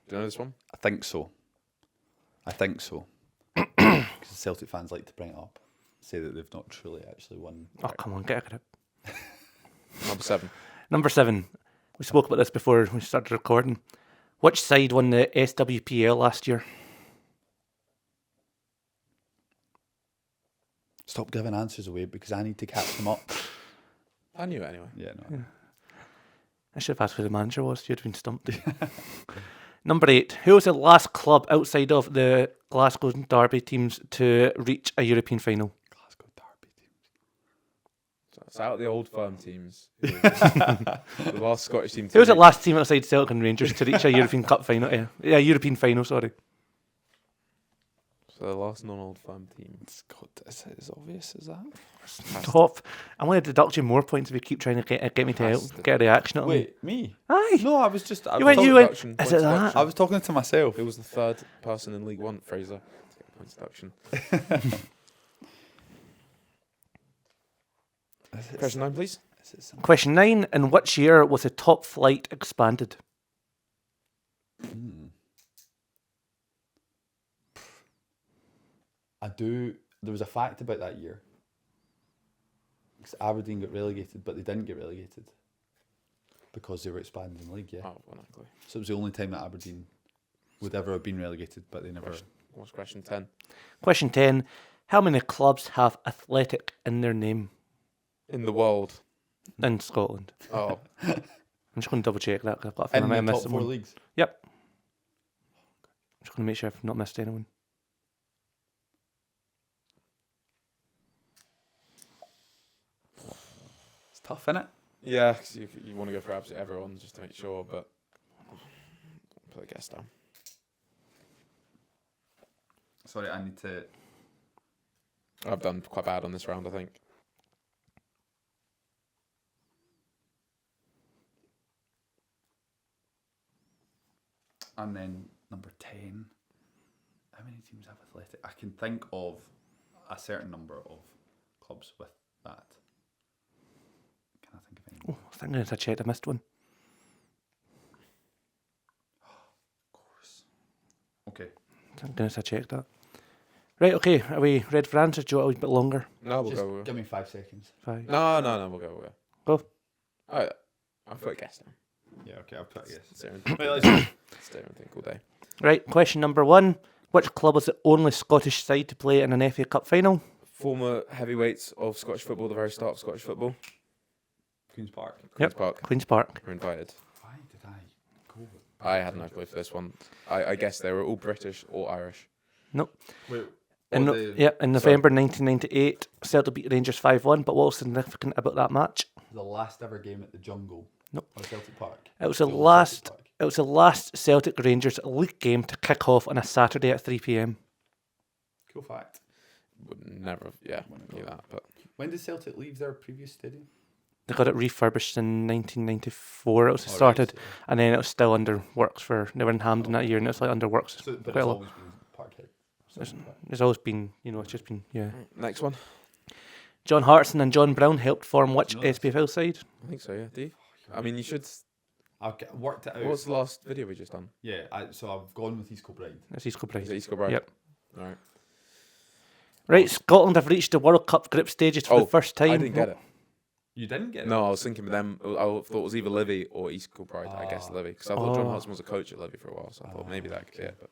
Do you know this one? I think so. Because Celtic fans like to bring it up, say that they've not truly actually won. Oh, come on, get a grip. Number 7. Number 7. We spoke about this before we started recording. Which side won the SWPL last year? Stop giving answers away because I need to catch them up. I knew it anyway. Yeah, no. I should have asked who the manager was. You'd have been stumped. Number 8. Who was the last club outside of the Glasgow Derby teams to reach a European final? Glasgow Derby teams. So it's out of the old firm teams. The last Scottish team. Who was the last team outside Celtic and Rangers to reach a European Cup final? Yeah, European final, sorry. So the last non-old firm team. God, is it as obvious as that? Top. I'm going to deduct you more points if you keep trying to get me to help, get a reaction out of me. Wait, me? Aye. No, I was just. You went, is it that? I was talking to myself. It was the 3rd person in League One, Fraser, to get points deduction. Question 9, please. Question 9. In which year was the top flight expanded? There was a fact about that year. Because Aberdeen got relegated, but they didn't get relegated. Because they were expanding the league, yeah. Oh, well, not clear. So it was the only time that Aberdeen would ever have been relegated, but they never. What's question 10? Question 10. How many clubs have Athletic in their name In the world. in Scotland? Oh. I'm just going to double check that because I've got a feeling I might In have the missed top 4 someone. leagues. Yep. I'm just going to make sure I've not missed anyone. It's tough, innit? Yeah, because you want to go for absolutely everyone just to make sure, but put a guess down. Sorry, I need to. I've done quite bad on this round, I think. And then number 10. How many teams have Athletic? I can think of a certain number of clubs with that. Can I think of any? Oh, I think I checked. I missed one. Of course. Okay. Thank goodness I checked that. Right, okay. Are we ready for answers? Do you want a wee bit longer? No, we'll Just go. give me 5 seconds. 5. No, we'll go. Go. I've put a guess down. Yeah, okay, I'll put a guess. Staring think all day. Right, question number 1. Which club was the only Scottish side to play in an FA Cup final? Former heavyweights of Scottish football, the very start of Scottish football. Queen's Park. Queen's Park. Queen's Park. Were invited. Why did I go with I had no clue for this one. I guess they were all British or Irish. Nope. Wait, In November 1998, Celtic beat Rangers 5-1, but what was significant about that match? the last ever game at the Jungle. Nope. Or Celtic Park. It was the Old last. Celtic Park. It was the last Celtic Rangers league game to kick off on a Saturday at 3 p.m. Cool fact. Would never have, knew that. But When did Celtic leave their previous stadium? They got it refurbished in 1994. It was started, and then it was still under works for. They were in Hampden that year, and it was like under works. So, but quite it's a lot. always been Parkhead. There's always been, it's just been, next one. John Hartson and John Brown helped form which Do you know this? SPFL side? I think so. Yeah. Do you? I mean, you should. Okay, worked it out. What's the last video we just done? Yeah, so I've gone with East Kilbride. It's East Kilbride. Is it East Kilbride? Yep. All right. Right, Scotland have reached the World Cup group stages for the first time. I didn't get it. You didn't get it? No, I was thinking with them. I thought it was either Livy or East Kilbride. I guess Livy, because I thought John Oh. Hudson was a coach at Livy for a while, so I thought maybe that could be it. But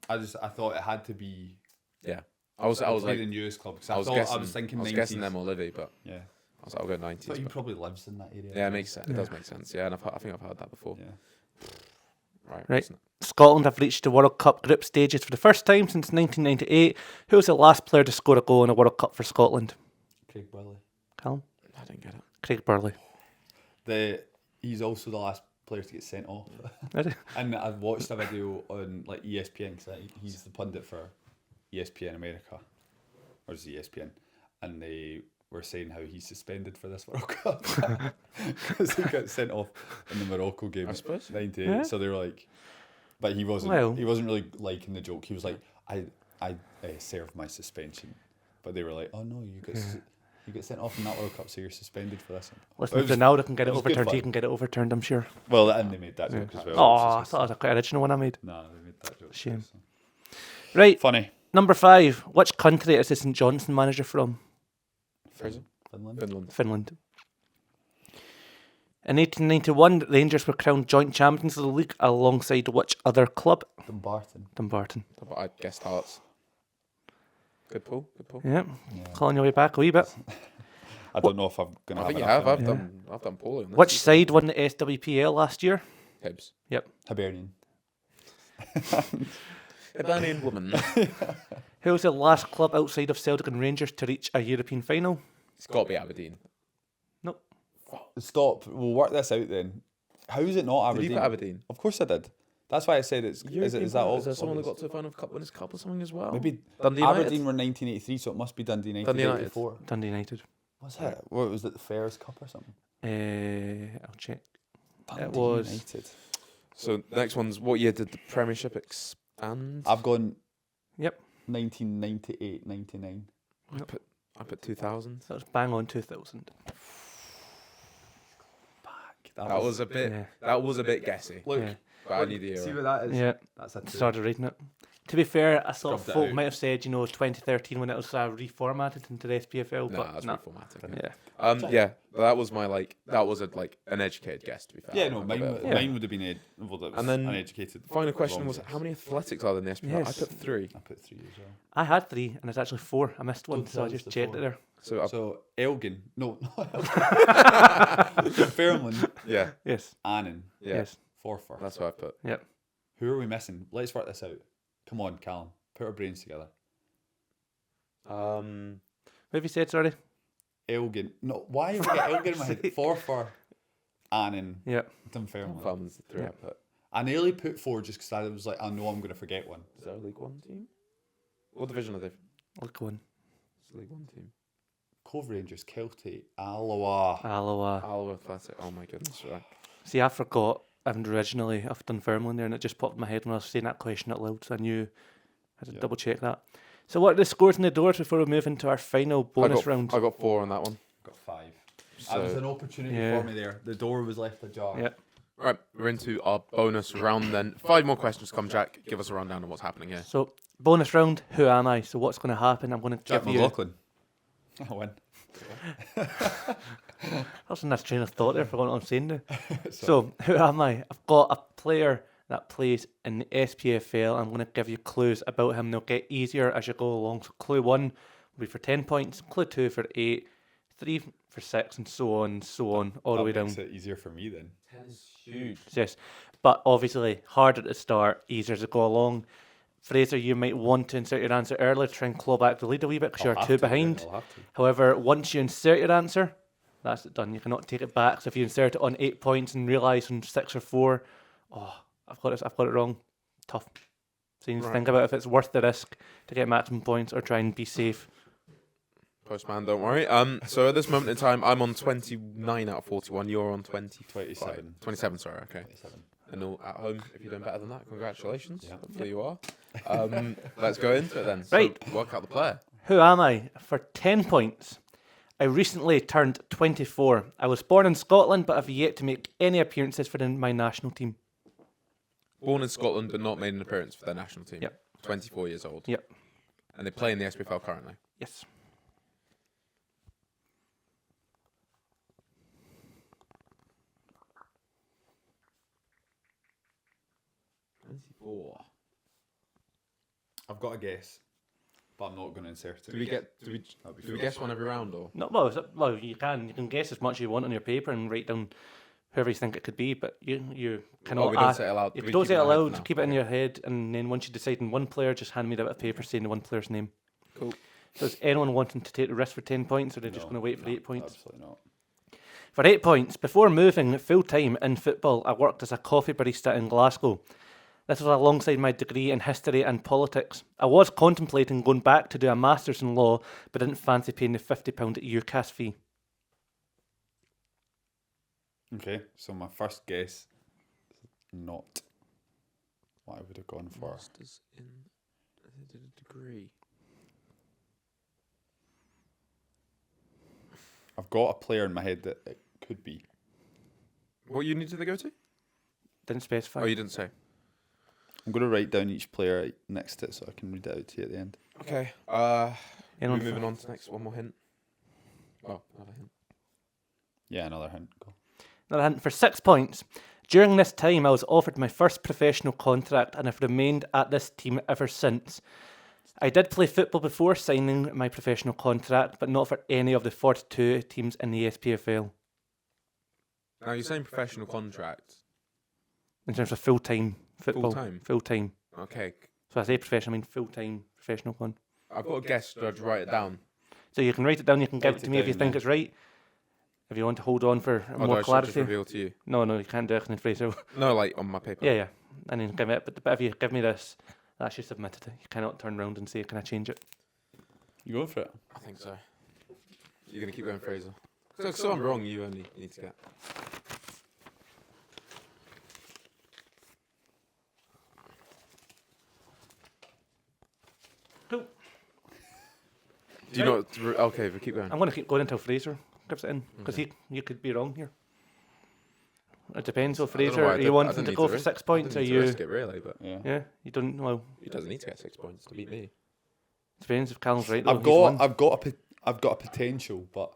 I thought it had to be. yeah, I was the like, newest club. 'Cause I was thought, guessing. I was thinking I was 90s. guessing them or Livy, but Yeah. I was like, I'll go 90s. But he but- probably lives in that area. yeah, it makes sense. It does make sense. Yeah, and I think I've heard that before. Yeah. Right. Right. Scotland have reached the World Cup group stages for the first time since 1998. Who was the last player to score a goal in a World Cup for Scotland? Craig Burley. Callum? I didn't get it. Craig Burley. He's also the last player to get sent off. Is he? And I've watched a video on like ESPN because he's the pundit for ESPN America, or is it ESPN? And they were saying how he's suspended for this World Cup because he got sent off in the Morocco game. I suppose. 98. Yeah. So they were like, but he wasn't. Well. He wasn't really liking the joke. He was like, I served my suspension, but they were like, oh no, you get sent off in that World Cup, so you're suspended for this. Listen, It if was- Ronaldo can get it it was good overturned, he fun. can get it overturned, I'm sure. Well, and they made that joke as well. Oh, which I is thought it was a quite original one I made. No, they made that joke. Shame. So. Right, Funny. number 5. Which country is the St Johnstone manager from? Fraser? Finland. Finland. Finland. In 1891, Rangers were crowned joint champions of the league alongside which other club? Dumbarton. Dumbarton. I guessed Hearts. Good pull. Good pull. Yeah, calling your way back a wee bit. I don't know if I'm gonna. I think you enough have. in it. I've done polling. Which side won the SWPL last year? Hibs. Yep. Hibernian. Hibernian woman. Who was the last club outside of Celtic and Rangers to reach a European final? It's got to be Aberdeen. Nope. Stop. We'll work this out then. How is it not Did Aberdeen? you put Aberdeen? Of course I did. That's why I said it's. Is that all? Is there someone who got to the final of Cup Winners' Cup or something as well? Maybe Dundee United? Aberdeen were 1983, so it must be Dundee United. 1984. Dundee United. What's that? What was it? The Fairs Cup or something? I'll check. Dundee was- United. So the next one's what year did the Premiership expand? I've gone. Yep. 1998, 99. I put 2000. That was bang on 2000. That was a bit. Yeah. That was a bit guessy. Look, Yeah. But I need the see era. what that is? Yeah. That's a two. Started reading it. To be fair, I saw Scrubbed it folk out. might have said, 2013 when it was reformatted into the SPFL, No, but that's no. reformatting. Yeah. Yeah. But that was my that was an educated guess to be fair. Yeah, no, I'm a mine, bit- Yeah. mine would have been And then uneducated. Final question wrong was guess. how many athletics are there in the SPFL? Yes. I put 3. I put 3 as well. I had 3, and it's actually 4. I missed one, Don't so I tell us just the checked 4. it there. So I, So Elgin, no, Fairland, yeah, Yes. Annan, yeah, Yes. Forfar. that's what I put. Yep. Who are we missing? Let's work this out. Come on, Callum. Put our brains together. What have you said, sorry? Elgin. No, why have we got Elgin in my head? Forfar, Annan, Yep. Dunfermline. Farm's the 3 I Yeah. put. I nearly put 4 just because I was like, I know I'm going to forget one. Is that a League One team? What division are they? Look one. It's a League One team. Cove Rangers, Kelty, Alloa. Alloa. Athletic. Oh my goodness, right. See, I forgot. I've done Dunfermline there, and it just popped in my head when I was saying that question out loud, so I knew I had to double check that. So, what are the scores in the doors before we move into our final bonus round? I got 4 on that one. Got 5. So, That was an opportunity for me there. The door was left ajar. Yeah. right, we're into our bonus round then. 5 more questions come, Jack. Give us a rundown of what's happening here. So, bonus round, who am I? So, what's going to happen? I'm going to Jack give you... McLaughlin. I win. I was in this train of thought there for what I'm saying there. So, who am I? I've got a player that plays in the SPFL. I'm going to give you clues about him. They'll get easier as you go along. So, clue 1 will be for 10 points, clue 2 for 8, 3 for 6, and so on, all the way down. Makes it easier for me then. 10 is huge. Yes, but obviously harder at the start, easier as you go along. Fraser, you might want to insert your answer early to try and claw back the lead a wee bit because you're 2 behind. I'll have to. However, once you insert your answer, that's it done. You cannot take it back. So if you insert it on 8 points and realise on 6 or 4, I've got it wrong. Tough. So you need to think about if it's worth the risk to get maximum points or try and be safe. Postman, don't worry. So at this moment in time, I'm on 29 out of 41. You're on 27. 27, sorry, okay. 27. And all at home, if you're doing better than that, congratulations. Yeah. Hopefully you are. Let's go into it then. Right. So work out the player. Who am I? For 10 points, I recently turned 24. I was born in Scotland but have yet to make any appearances for my national team. Born in Scotland but not made an appearance for their national team. Yep. 24 years old. Yep. And they play in the SPFL currently. Yes. 24. I've got a guess, but I'm not going to insert it. Do we guess one every round or? No, well, you can guess as much as you want on your paper and write down whoever you think it could be, but you cannot. We don't say it aloud. If We you don't keep say it it in our head aloud, now. keep it in your head, and then once you decide on one player, just hand me the bit of paper saying the one player's name. Cool. So is anyone wanting to take the risk for 10 points, or are they just going to wait for 8 points? Absolutely not. For 8 points, before moving full-time in football, I worked as a coffee barista in Glasgow. This was alongside my degree in history and politics. I was contemplating going back to do a master's in law, but didn't fancy paying the £50 UCAS fee. Okay, so my first guess is not what I would have gone for. Masters in a degree. I've got a player in my head that it could be. What uni did they go to? Didn't specify. Oh, you didn't say. I'm going to write down each player next to it so I can read it out to you at the end. Okay. Anyone We're moving on to next. One more hint. Oh, another hint. Yeah, another hint. Go. Another hint for 6 points. During this time, I was offered my first professional contract and have remained at this team ever since. I did play football before signing my professional contract, but not for any of the 42 teams in the SPFL. Now you're saying professional contract. In terms of full-time football. Full-time? Full-time. Okay. So I say professional, I mean full-time professional con. I've got a guess. Do I just write it down? So you can write it down, you can give Write it to it me if you down, think yeah. it's right. If you want to hold on for Or do I more just clarity. reveal to you? No, you can't do it in Fraser. No, like on my paper. Yeah. And then give it, but if you give me this, that's you submitted it. You cannot turn around and say, can I change it? You going for it? I think so. You're going to keep going, Fraser. So I'm wrong, you only need to get. Cool. Do you not? Okay, but keep going. I'm going to keep going until Fraser gives it in, because you could be wrong here. It depends. So I don't know Fraser, why I are did- you I wanting didn't to need go to for risk- 6 I points? Are didn't need to you? risk it really, but Yeah. Yeah, you don't. Well, he doesn't need to get 6 points to beat me. depends if Callum's right. Though, I've got a potential, but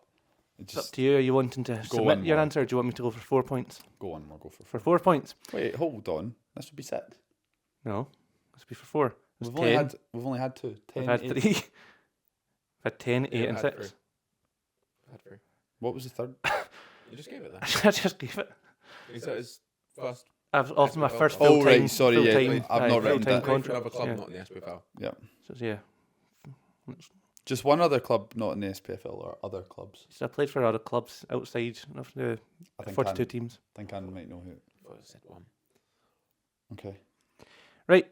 it It's up just to you. Are you wanting to submit one your more. answer, or do you want me to go for 4 points? go on. I'll go for. For 4 points? Wait, hold on. This would be 6. No, this would be for 4. We've It's only 10. had 2. 10, We've had 8. 3. We've had 10, 8, Yeah, and I 6. had 3. I had 3. What was the third? You just gave it then. I just gave it. Is that his first? I've also my first Oh, full-time. right, sorry, yeah, full-time, I've not written full-time that. For contract. another club, Yeah. not in the SPFL. Yeah. So yeah, Just one other club, not in the SPFL, or other clubs. so I played for other clubs outside of the I think 42 I teams. think I might know who. I thought I said one. Okay. Right.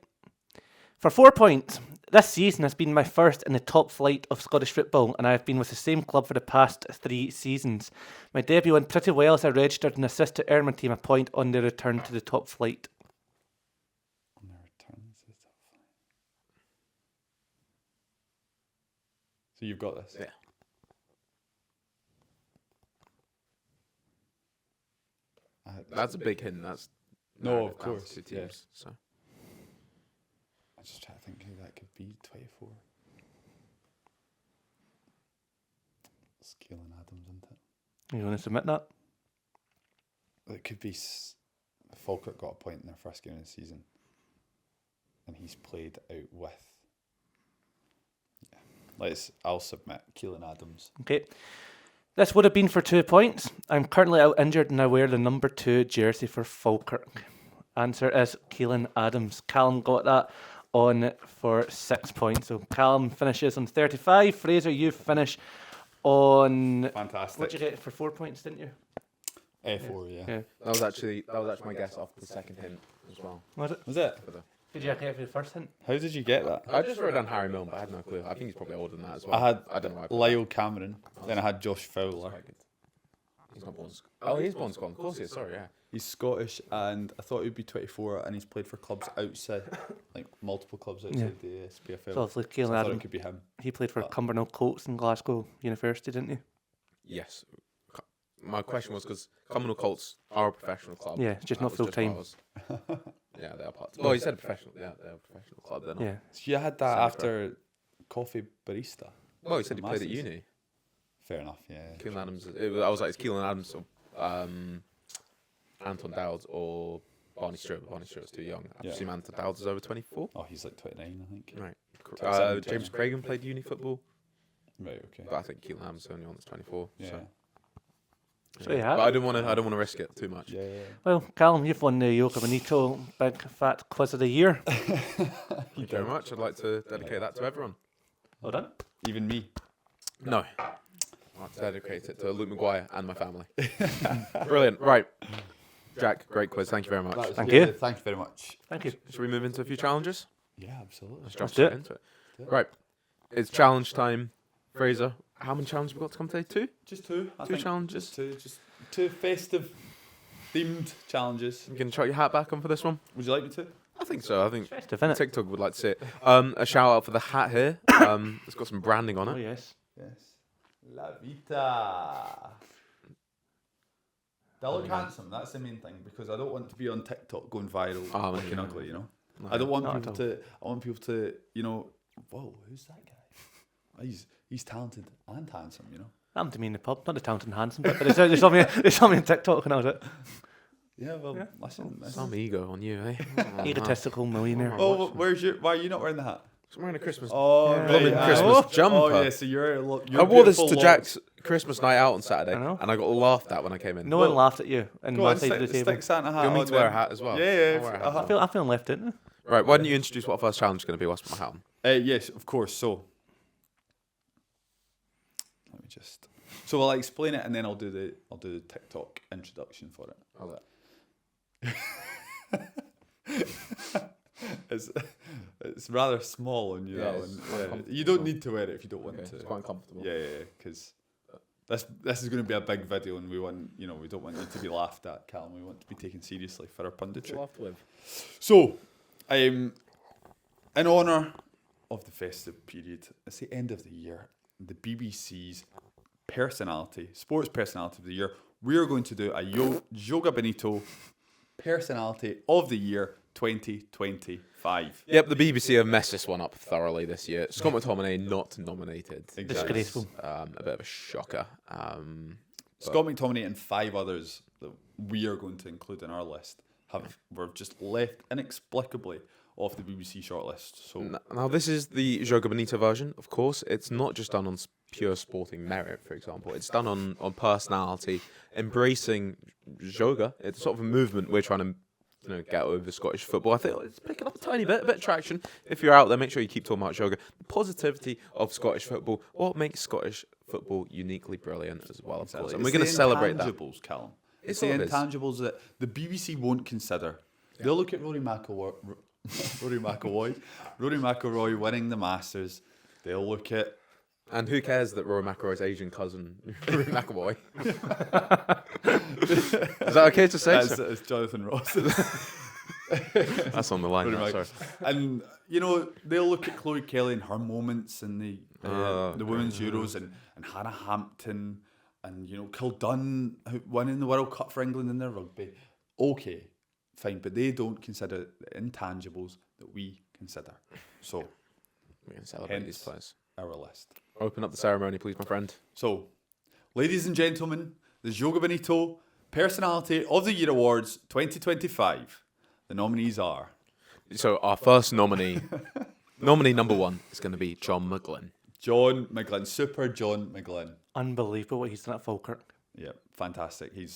For 4 points, this season has been my first in the top flight of Scottish football, and I have been with the same club for the past 3 seasons. My debut went pretty well as I registered an assist to earn my team a point on their return to the top flight. On their return to the top flight. So you've got this? Yeah. That's a big hint. That's No, narrowed of it down to course, 2 yeah. teams. So I'm just trying to think who that could be. 24. It's Callum Adams, isn't it? You want to submit that? It could be. Falkirk got a point in their first game of the season, and he's played out with. Yeah, I'll submit Callum Adams. Okay. This would have been for 2 points. I'm currently out injured and I wear the number 2 jersey for Falkirk. Answer is Callum Adams. Callum got that on for 6 points. So Callum finishes on 35. Fraser, you finish on... Fantastic. What did you get for 4 points, didn't you? A4, yeah. Yeah. that was actually my guess off the second hint as well. Was it? Was it? Did you get it for the first hint? How did you get that? I just wrote down Harry Milne, but I had no clue. I think he's probably older than that as well. I don't know. Why I put Lyle Cameron. Then I had Josh that. Fowler. Quite good. He's not born. Oh, he is born Scotland. Of course he is. Sorry, yeah. He's Scottish, and I thought he'd be 24, and he's played for clubs outside, like multiple clubs outside the SPFL. So obviously So Callum I thought Adams, it could be him. he played for Cumbernauld Colts in Glasgow University, didn't he? Yes. My question was because Cumbernauld Colts are a professional club. Yeah, it's just not That was full-time. what I was- Yeah, they are part. Well, you said professional. Yeah, they're a professional club. They're not. Yeah. So you had that Sounds after coffee barista. Well, you said he played at Masters. uni. Fair enough, yeah. Keelan Adams. I was like, it's Keelan Adams or Anton Dowds or Barney Stewart. Barney Stewart's too young. I Yeah. presume Anton Dowds is over 24. Oh, he's like 29, I think. Right. 27, James 29. Cragen played uni football, Right, okay. but I think Keelan Adams is the only one that's 24. Yeah. So you have But it. I don't want to risk it too much. Yeah, yeah. Well, Callum, you've won the Joga Bonito Big Fat Quiz of the Year. Thank you very much. I'd like to dedicate that to everyone. Well done. Even me. No. I'd like to dedicate it to Luke Maguire and my family. Brilliant. Right. Jack, great quiz. Thank you very much. Thank you. Thank you very much. Thank you. Should we move into a few challenges? Yeah, absolutely. Let's jump do straight it. into it. Right. It's challenge time. Fraser, how many challenges we got to come today? 2? Just two. I Two think. challenges? Just two festive themed challenges. You can try your hat back on for this one? Would you like me to? I think so. I think Festive, innit? TikTok would like to see it. A shout out for the hat here. It's got some branding on Oh, it. yes. Yes. La Vita. They look handsome. That's the main thing, because I don't want to be on TikTok going viral, Oh, looking yeah. ugly. You know. No. I don't want Not people at all. to. I want people to. You know. Whoa, who's that guy? He's talented and handsome. You know. I'm to me in the pub, not the talented and handsome, but they saw me on TikTok and I was it. Yeah. Well, Yeah. listen. Some ego on you, eh? Egotistical millionaire. Oh, where's your? Why are you not wearing the hat? I'm wearing a Christmas. Oh, Yeah. right, Blooming yeah. Christmas jumper. Oh yeah, so you're I wore this beautiful to locks. Jack's Christmas night out on Saturday, I know. and I got laughed at when I came in. No one laughed at you in Go my on, side of the stick table. Santa hat You want me on to wear a then. hat as well? Yeah, yeah. I'll wear a hat. uh-huh. I'm feeling left, didn't I? Right, why don't you introduce what our first challenge is going to be? What's my hat on? Yes, of course. So, let me just. So I'll explain it, and then I'll do the TikTok introduction for it. How's that? It's rather small on you. Yeah, that it's one. uncomfortable. You don't need to wear it if you don't want Okay, to. it's quite uncomfortable. Yeah, because this is going to be a big video, and we don't want you to be laughed at, Callum. We want to be taken seriously for our punditry. Laughed with. So, in honour of the festive period, it's the end of the year, the BBC's sports personality of the year, we're going to do a Joga Bonito personality of the year 2025. Yep, the BBC have messed this one up thoroughly this year. Scott McTominay not nominated. Disgraceful. A bit of a shocker. Scott McTominay and 5 others that we are going to include in our list were just left inexplicably off the BBC shortlist. So Now, this is the Joga Bonita version, of course. It's not just done on pure sporting merit, for example. It's done on personality, embracing Joga. It's sort of a movement we're trying to get over Scottish football. I think it's picking up a tiny bit of traction. If you're out there, make sure you keep talking about Joga. The positivity of Scottish football, what makes Scottish football uniquely brilliant as well, of course. And we're going to celebrate that. Intangibles, Callum. It's the all it is. intangibles that the BBC won't consider They'll look at Rory McIlroy winning the Masters. They'll look at... And who cares that Rory McIlroy's Asian cousin, Rory McIlroy? Is that okay to say? That's Jonathan Ross. That's on the line. Rory Now, Mc- sorry. And, you know, they'll look at Chloe Kelly and her moments in the Women's Euros and Hannah Hampton and, you know, Kildunn winning the World Cup for England in their rugby. Okay, fine, but they don't consider the intangibles that we consider. So, We're going to celebrate hence these players. our list. Open up the ceremony, please, my friend. So, ladies and gentlemen, the Joga Bonito Personality of the Year Awards 2025. The nominees are... So our first nominee number 1 is going to be John McGlynn. John McGlynn, Super John McGlynn. Unbelievable what he's done at Falkirk. Yeah, fantastic. He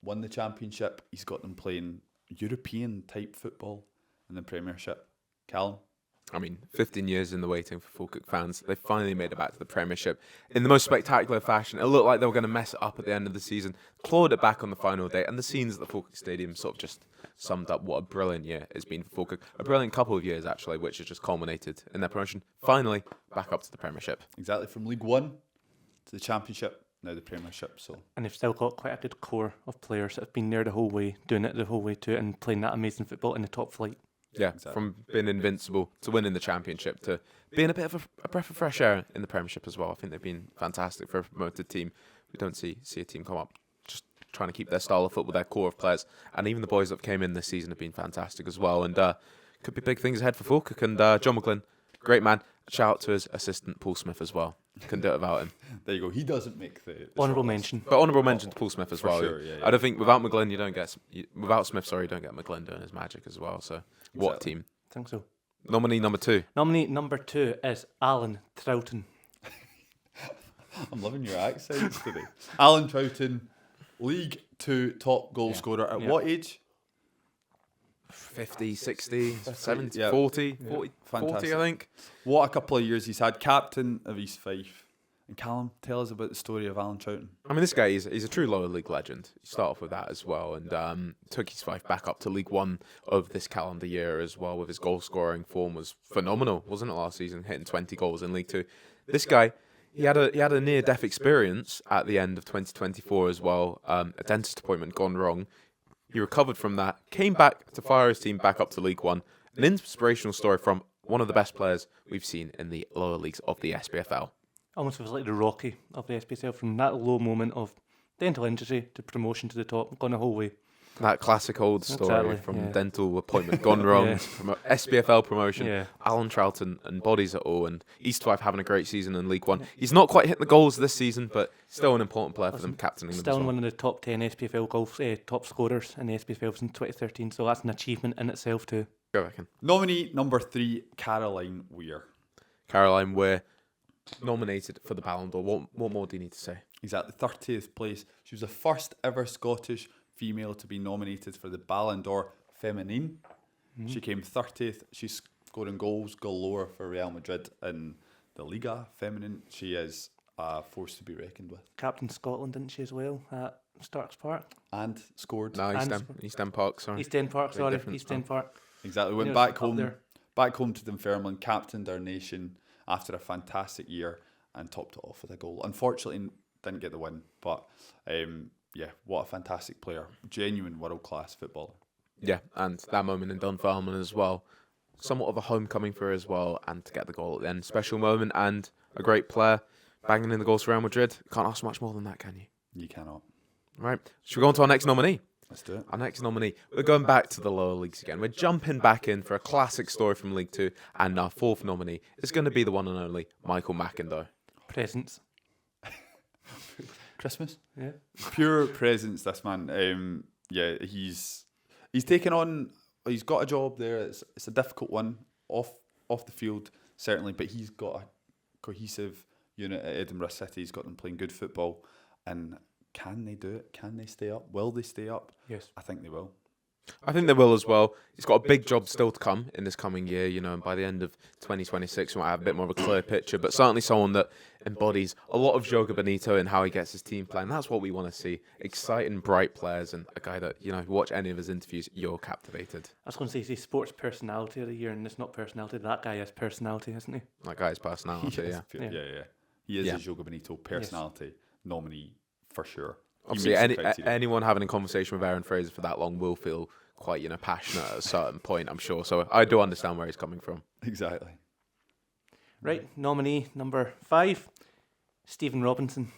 won the championship. He's got them playing European type football in the Premiership. Callum? I mean, 15 years in the waiting for Falkirk fans. They finally made it back to the Premiership in the most spectacular fashion. It looked like they were going to mess it up at the end of the season, clawed it back on the final day, and the scenes at the Falkirk Stadium sort of just summed up what a brilliant year it's been for Falkirk. A brilliant couple of years, actually, which has just culminated in their promotion. Finally, back up to the Premiership. Exactly, from League One to the Championship, now the Premiership. So And they've still got quite a good core of players that have been there the whole way, doing it the whole way too, and playing that amazing football in the top flight. Yeah, Exactly. from being invincible to winning the Championship to being a bit of a breath of fresh air in the Premiership as well. I think they've been fantastic for a promoted team. We don't see a team come up just trying to keep their style of football, their core of players. And even the boys that came in this season have been fantastic as well. And could be big things ahead for Falkirk. And John McGlynn, great man. Shout out to his assistant, Paul Smith, as well. Couldn't do it without him. there you go. He doesn't make the Honourable shortlist. mention. But honourable mention to Paul Smith as For well. sure, yeah. I don't think without McGlynn, without Smith, you don't get McGlynn doing his magic as well. So what a Exactly. team. I think so. Nominee number 2. Nominee number 2 is Alan Troughton. I'm loving your accents today. Alan Troughton, League 2 top goal scorer. At Yeah. what age? 50, 60, 70, Yeah. 40, 40, Fantastic. 40, I think. What a couple of years he's had. Captain of East Fife. And Callum, tell us about the story of Alan Troughton. I mean, this guy, he's a true lower league legend. You start off with that as well. And took East Fife back up to League 1 of this calendar year as well, with his goal scoring form was phenomenal, wasn't it, last season, hitting 20 goals in League 2. This guy, he had a near-death experience at the end of 2024 as well. A dentist appointment gone wrong. He recovered from that, came back to fire his team back up to League 1. An inspirational story from one of the best players we've seen in the lower leagues of the SPFL. Almost feels like the Rocky of the SPSL, from that low moment of dental injury to promotion to the top, gone the whole way. That classic old story Exactly, from yeah. dental appointment gone wrong, Yeah. from a SPFL promotion. Yeah. Alan Troughton embodies it all, and East Fife having a great season in League 1. He's not quite hitting the goals this season, but still an important player for them, captaining them Still as well. one of the top 10 SPFL top scorers in the SPFL since 2013, so that's an achievement in itself too. Go back in. Nominee number 3, Caroline Weir. Caroline Weir, nominated for the Ballon d'Or. What more do you need to say? Exactly, 30th place. She was the first ever Scottish female to be nominated for the Ballon d'Or Féminine. She came 30th. She's scoring goals galore for Real Madrid in the Liga Feminine. She is a force to be reckoned with. Captain Scotland, didn't she, as well, at Starks Park? And scored. No, And- East End Park, sorry. East End Park, Very sorry. different East End Park. Exactly. Went Yeah, back up home. there. Back home to Dunfermline, captained our nation after a fantastic year and topped it off with a goal. Unfortunately, didn't get the win, but yeah, what a fantastic player. Genuine world-class footballer. Yeah, and that moment in Dunfermline as well. Somewhat of a homecoming for her as well, and to get the goal at the end. Special moment and a great player. Banging in the goals for Real Madrid. Can't ask much more than that, can you? You cannot. Right. Should we go on to our next nominee? Let's do it. Our next nominee. We're going back to the lower leagues again. We're jumping back in for a classic story from League 2. And our fourth nominee is going to be the one and only Michael McIndoe. Presents. Christmas. Yeah. Pure presence, this man. Yeah, he's taken on. He's got a job there. It's a difficult one off the field certainly, but he's got a cohesive unit at Edinburgh City. He's got them playing good football, and can they do it? Can they stay up? Will they stay up? Yes. I think they will. I think they will as well. He's got a big job still to come in this coming year, and by the end of 2026, we might have a bit more of a clear picture. But certainly someone that embodies a lot of Joga Bonito and how he gets his team playing. That's what we want to see. Exciting, bright players, and a guy that, you watch any of his interviews, you're captivated. I was going to say he's sports personality of the year, and it's not personality. That guy is personality, isn't he? That guy's personality, He is yeah. yeah. He is Yeah. a Joga Bonito personality nominee for sure. He Obviously, meets the criteria. anyone having a conversation with Aaron Fraser for that long will feel quite, passionate at a certain point, I'm sure. So I do understand where he's coming from. Exactly. Right, nominee number 5, Stephen Robinson.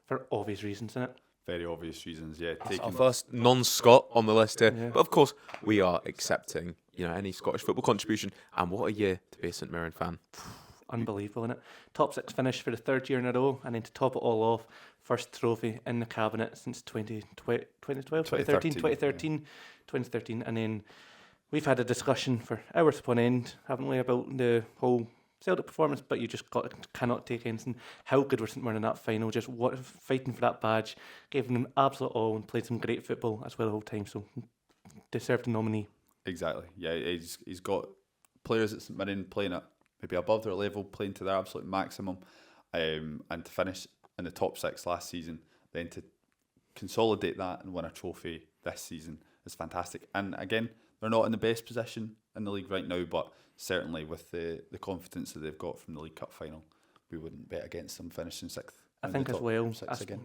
For obvious reasons, isn't it? Very obvious reasons, yeah. Our Taking first non-Scot on the list here. Yeah. But of course, we are accepting, any Scottish football contribution. And what a year to be a St Mirren fan. Unbelievable, innit? Top 6 finish for the 3rd year in a row, and then to top it all off, first trophy in the cabinet since 2013, and then we've had a discussion for hours upon end, haven't we, about the whole Celtic performance, but you just cannot take anything. How good were St Mirren in that final, just fighting for that badge, gave them absolute all and played some great football as well the whole time, so deserved a nominee. Exactly. Yeah, he's got players at St Mirren playing at maybe above their level, playing to their absolute maximum, and to finish in the top 6 last season, then to consolidate that and win a trophy this season is fantastic. And again, they're not in the best position in the league right now, but certainly with the confidence that they've got from the League Cup final, we wouldn't bet against them finishing 6th. I think as well,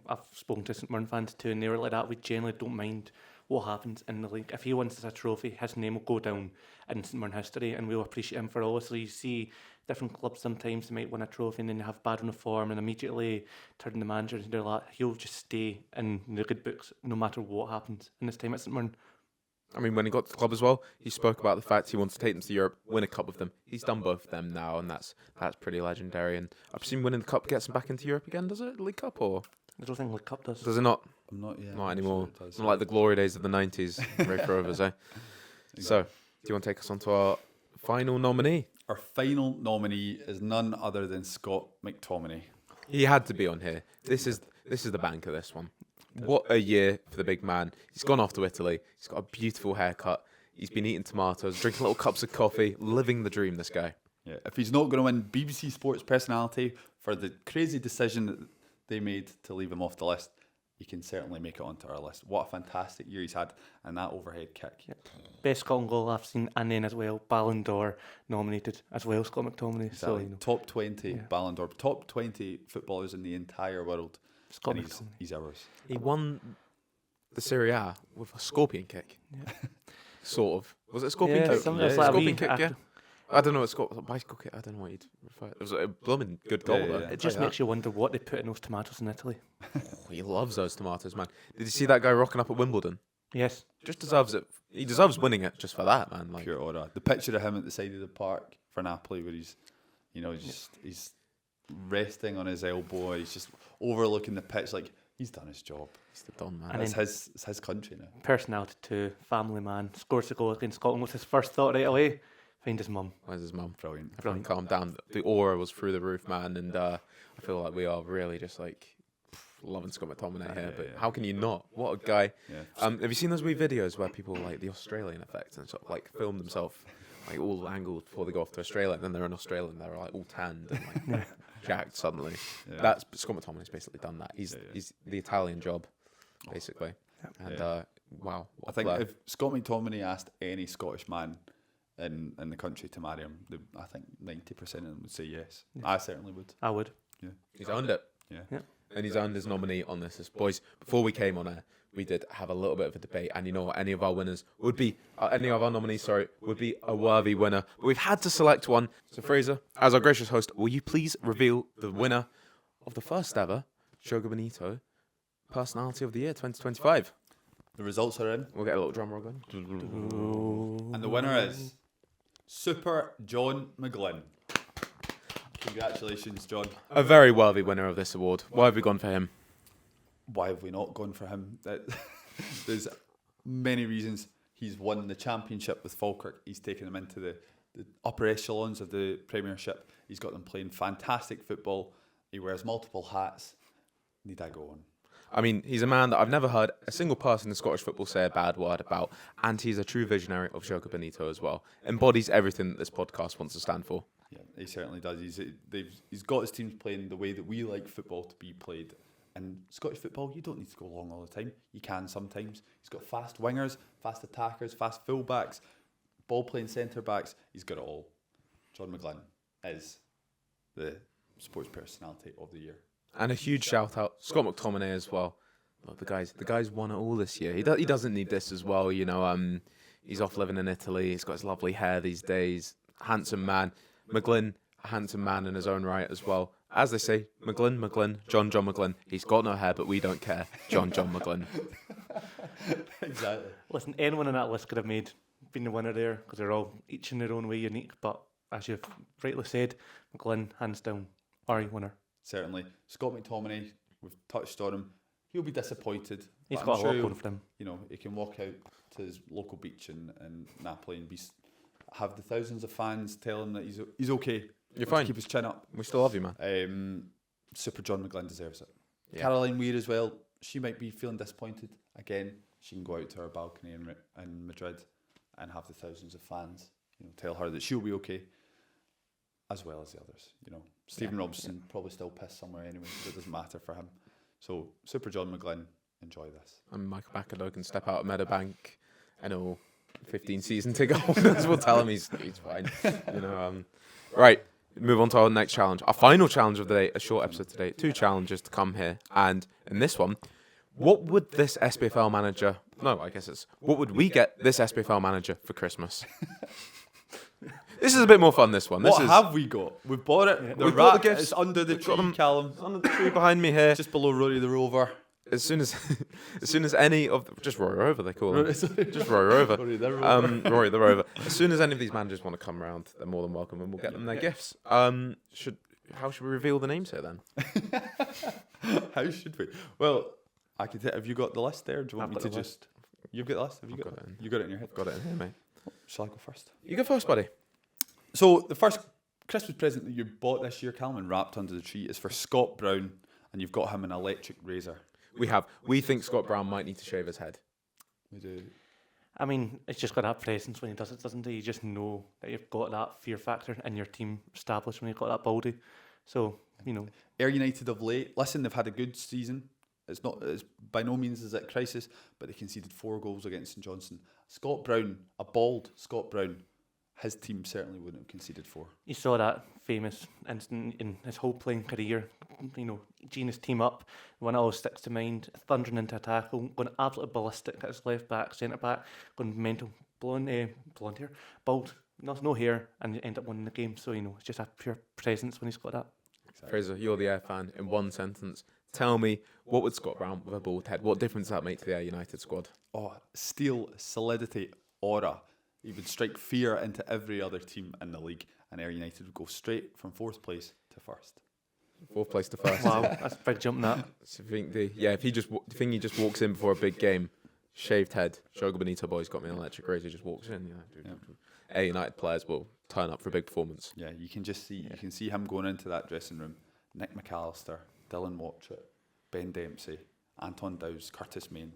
I've spoken to St Mirren fans too, and they were like that. We generally don't mind what happens in the league. If he wins us a trophy, his name will go down in St Mirren history, and we'll appreciate him for all. So you see different clubs sometimes they might win a trophy and then they have bad run of form and immediately turn the manager and they're like, he'll just stay in the good books no matter what happens in this time at St Mirren. I mean, when he got to the club as well, he spoke about the fact he wants to take them to Europe, win a cup with them. He's done both of them now, and that's pretty legendary. And I presume winning the cup gets him back into Europe again, does it? League Cup, or I don't think League Cup does. does it not? I'm not yet. Not anymore. Sure Not like the glory days of the 90s. Ray Rovers, eh? Exactly. So, do you want to take us on to our final nominee? Our final nominee is none other than Scott McTominay. He had to be on here. This is the banker, this one. What a year for the big man. He's gone off to Italy. He's got a beautiful haircut. He's been eating tomatoes, drinking little cups of coffee, living the dream, this guy. Yeah, if he's not going to win BBC Sports Personality for the crazy decision that they made to leave him off the list, he can certainly make it onto our list. What a fantastic year he's had, and that overhead kick. Yep. Best Scotland goal I've seen, and then as well, Ballon d'Or nominated as well, Scott McTominay. Exactly. So, Top 20 Ballon d'Or, top 20 footballers in the entire world. Scott And McTominay. he's ours. He won the Serie A with a scorpion kick. Yeah. Sort of. Was it a scorpion Yeah, kick? something like that. Scorpion kick, After- yeah. I don't know what scorpion, bicycle kick, I don't know what you'd refer. It was a blooming good goal, Yeah, though. yeah. It just makes you wonder what they put in those tomatoes in Italy. He loves those tomatoes, man. Did you see that guy rocking up at Wimbledon? Yes. Just deserves it. He deserves winning it just for that, man. Like, Pure aura. The picture of him at the side of the park for Napoli where he's, he's resting on his elbow, he's just overlooking the pitch, like he's done his job. he's the don, man. And It's his country now. Personality too, family man, scores a goal against Scotland. What's his first thought right away? Find his mum. Where's his mum? Brilliant. Everyone calm down. The aura was through the roof, man, and I feel like we are really just like loving Scott McTominay here. But how can you not? What a guy! Yeah. Have you seen those wee videos where people like the Australian effect and sort of like film themselves like all angled before they go off to Australia, and then they're in Australia and they're like all tanned and like jacked suddenly. Yeah. That's Scott McTominay's basically done that. He's the Italian job, basically. And wow, what I a think player. if Scott McTominay asked any Scottish man in the country to marry him, I think 90% of them would say yes. I certainly would. I would. He's earned it. Yeah. And he's earned his nominee on this. Boys, before we came on air, we did have a little bit of a debate, and you know what? Any of our nominees, would be a worthy winner. But we've had to select one. So Fraser, as our gracious host, will you please reveal the winner of the first ever Joga Bonito Personality of the Year 2025? The results are in, We'll get a little drum roll going. and the winner is Super John McGlynn. Congratulations, John. A very worthy winner of this award. Why have we gone for him? Why have we not gone for him? There's many reasons. He's won the championship with Falkirk. He's taken them into the upper echelons of the Premiership. He's got them playing fantastic football. He wears multiple hats. Need I go on? I mean, he's a man that I've never heard a single person in Scottish football say a bad word about, and he's a true visionary of Joga Bonito as well. Embodies everything that this podcast wants to stand for. Yeah, he certainly does. He's got his teams playing the way that we like football to be played. And Scottish football, you don't need to go long all the time. You can sometimes. He's got fast wingers, fast attackers, fast fullbacks, ball-playing centre-backs. He's got it all. John McGlynn is the sports personality of the year. And a huge shout out, Scott McTominay as well. Oh, the guy's won it all this year. He doesn't need this as well, you know. He's off living in Italy. He's got his lovely hair these days. Handsome man. McGlynn, a handsome man in his own right as well. As they say, McGlynn, John McGlynn. He's got no hair, but we don't care. John McGlynn. Exactly. Listen, anyone on that list could have been the winner there because they're all each in their own way unique. But as you've rightly said, McGlynn, hands down, our winner. Certainly. Scott McTominay, we've touched on him. He'll be disappointed. He's but got I'm a lot sure going for him. You know, he can walk out to his local beach in Napoli and have the thousands of fans tell him that he's okay. You're fine. Keep his chin up. We still love you, man. Super John McGlynn deserves it. Yeah. Caroline Weir as well. She might be feeling disappointed. Again, she can go out to her balcony in Madrid and have the thousands of fans, you know, tell her that she'll be okay, as well as the others. You know, Stephen Robson probably still pissed somewhere anyway, so it doesn't matter for him. So, Super John McGlynn, enjoy this. And Michael Bacalo can step out of Meadowbank. I know, 15 season ticket holders will tell him he's fine. You know, right. Move on to our next challenge. Our final challenge of the day, a short episode today. 2 challenges to come here. And in this one, what would this SPFL manager... No, I guess it's... What would we get this SPFL manager for Christmas? This is a bit more fun, this one. What have we got? We've bought it. The We've bought rack the gifts. is under the We've got tree, them. Callum. On the tree behind me here. Just below Rory the Rover. As soon as any of... Just Rory Rover, they call him. Just Rory Rover. Rory the Rover. Rory the Rover. As soon as any of these managers want to come around, they're more than welcome, and we'll get them their gifts. How should we reveal the names here then? How should we? Well, I can have you got the list there? Do you want I've me got to the just... You've got the list? Have you I've got got it in. You got it in your head? Got it in here, mate. Shall I go first? You go first, buddy. So the first Christmas present that you bought this year, Callum, and wrapped under the tree is for Scott Brown, and you've got him an electric razor. We think Scott Brown might need to shave his head. We do. I mean, it's just got that presence when he does it, doesn't it? You just know that you've got that fear factor in your team established when you've got that baldy. So, you know. Ayr United of late, listen, they've had a good season. It's by no means is it crisis, but they conceded 4 goals against St Johnstone. Scott Brown, a bald Scott Brown, his team certainly wouldn't have conceded 4. You saw that famous instant in his whole playing career, you know, geeing his team up. One always sticks to mind, thundering into a tackle, going absolutely ballistic at his left back, centre back, going mental, blonde hair, bald, no hair, and you end up winning the game. So, you know, it's just a pure presence when he's got that. Exactly. Fraser, you're the Ayr fan. In one sentence, tell me, what would Scott Brown with a bald head? What difference does that make to the Ayr United squad? Oh, steel, solidity, aura. He would strike fear into every other team in the league, and Ayr United would go straight from 4th place to 1st. 4th place to 1st. Wow, that's a big jump, that. So I think if he just walks in before a big game, shaved head, Joga Bonito boys got me an electric razor, just walks in. Ayr United players will turn up for a big performance. Yeah, you can just see you can see him going into that dressing room. Nick McAllister, Dylan Watchett, Ben Dempsey, Anton Dowes, Curtis Main.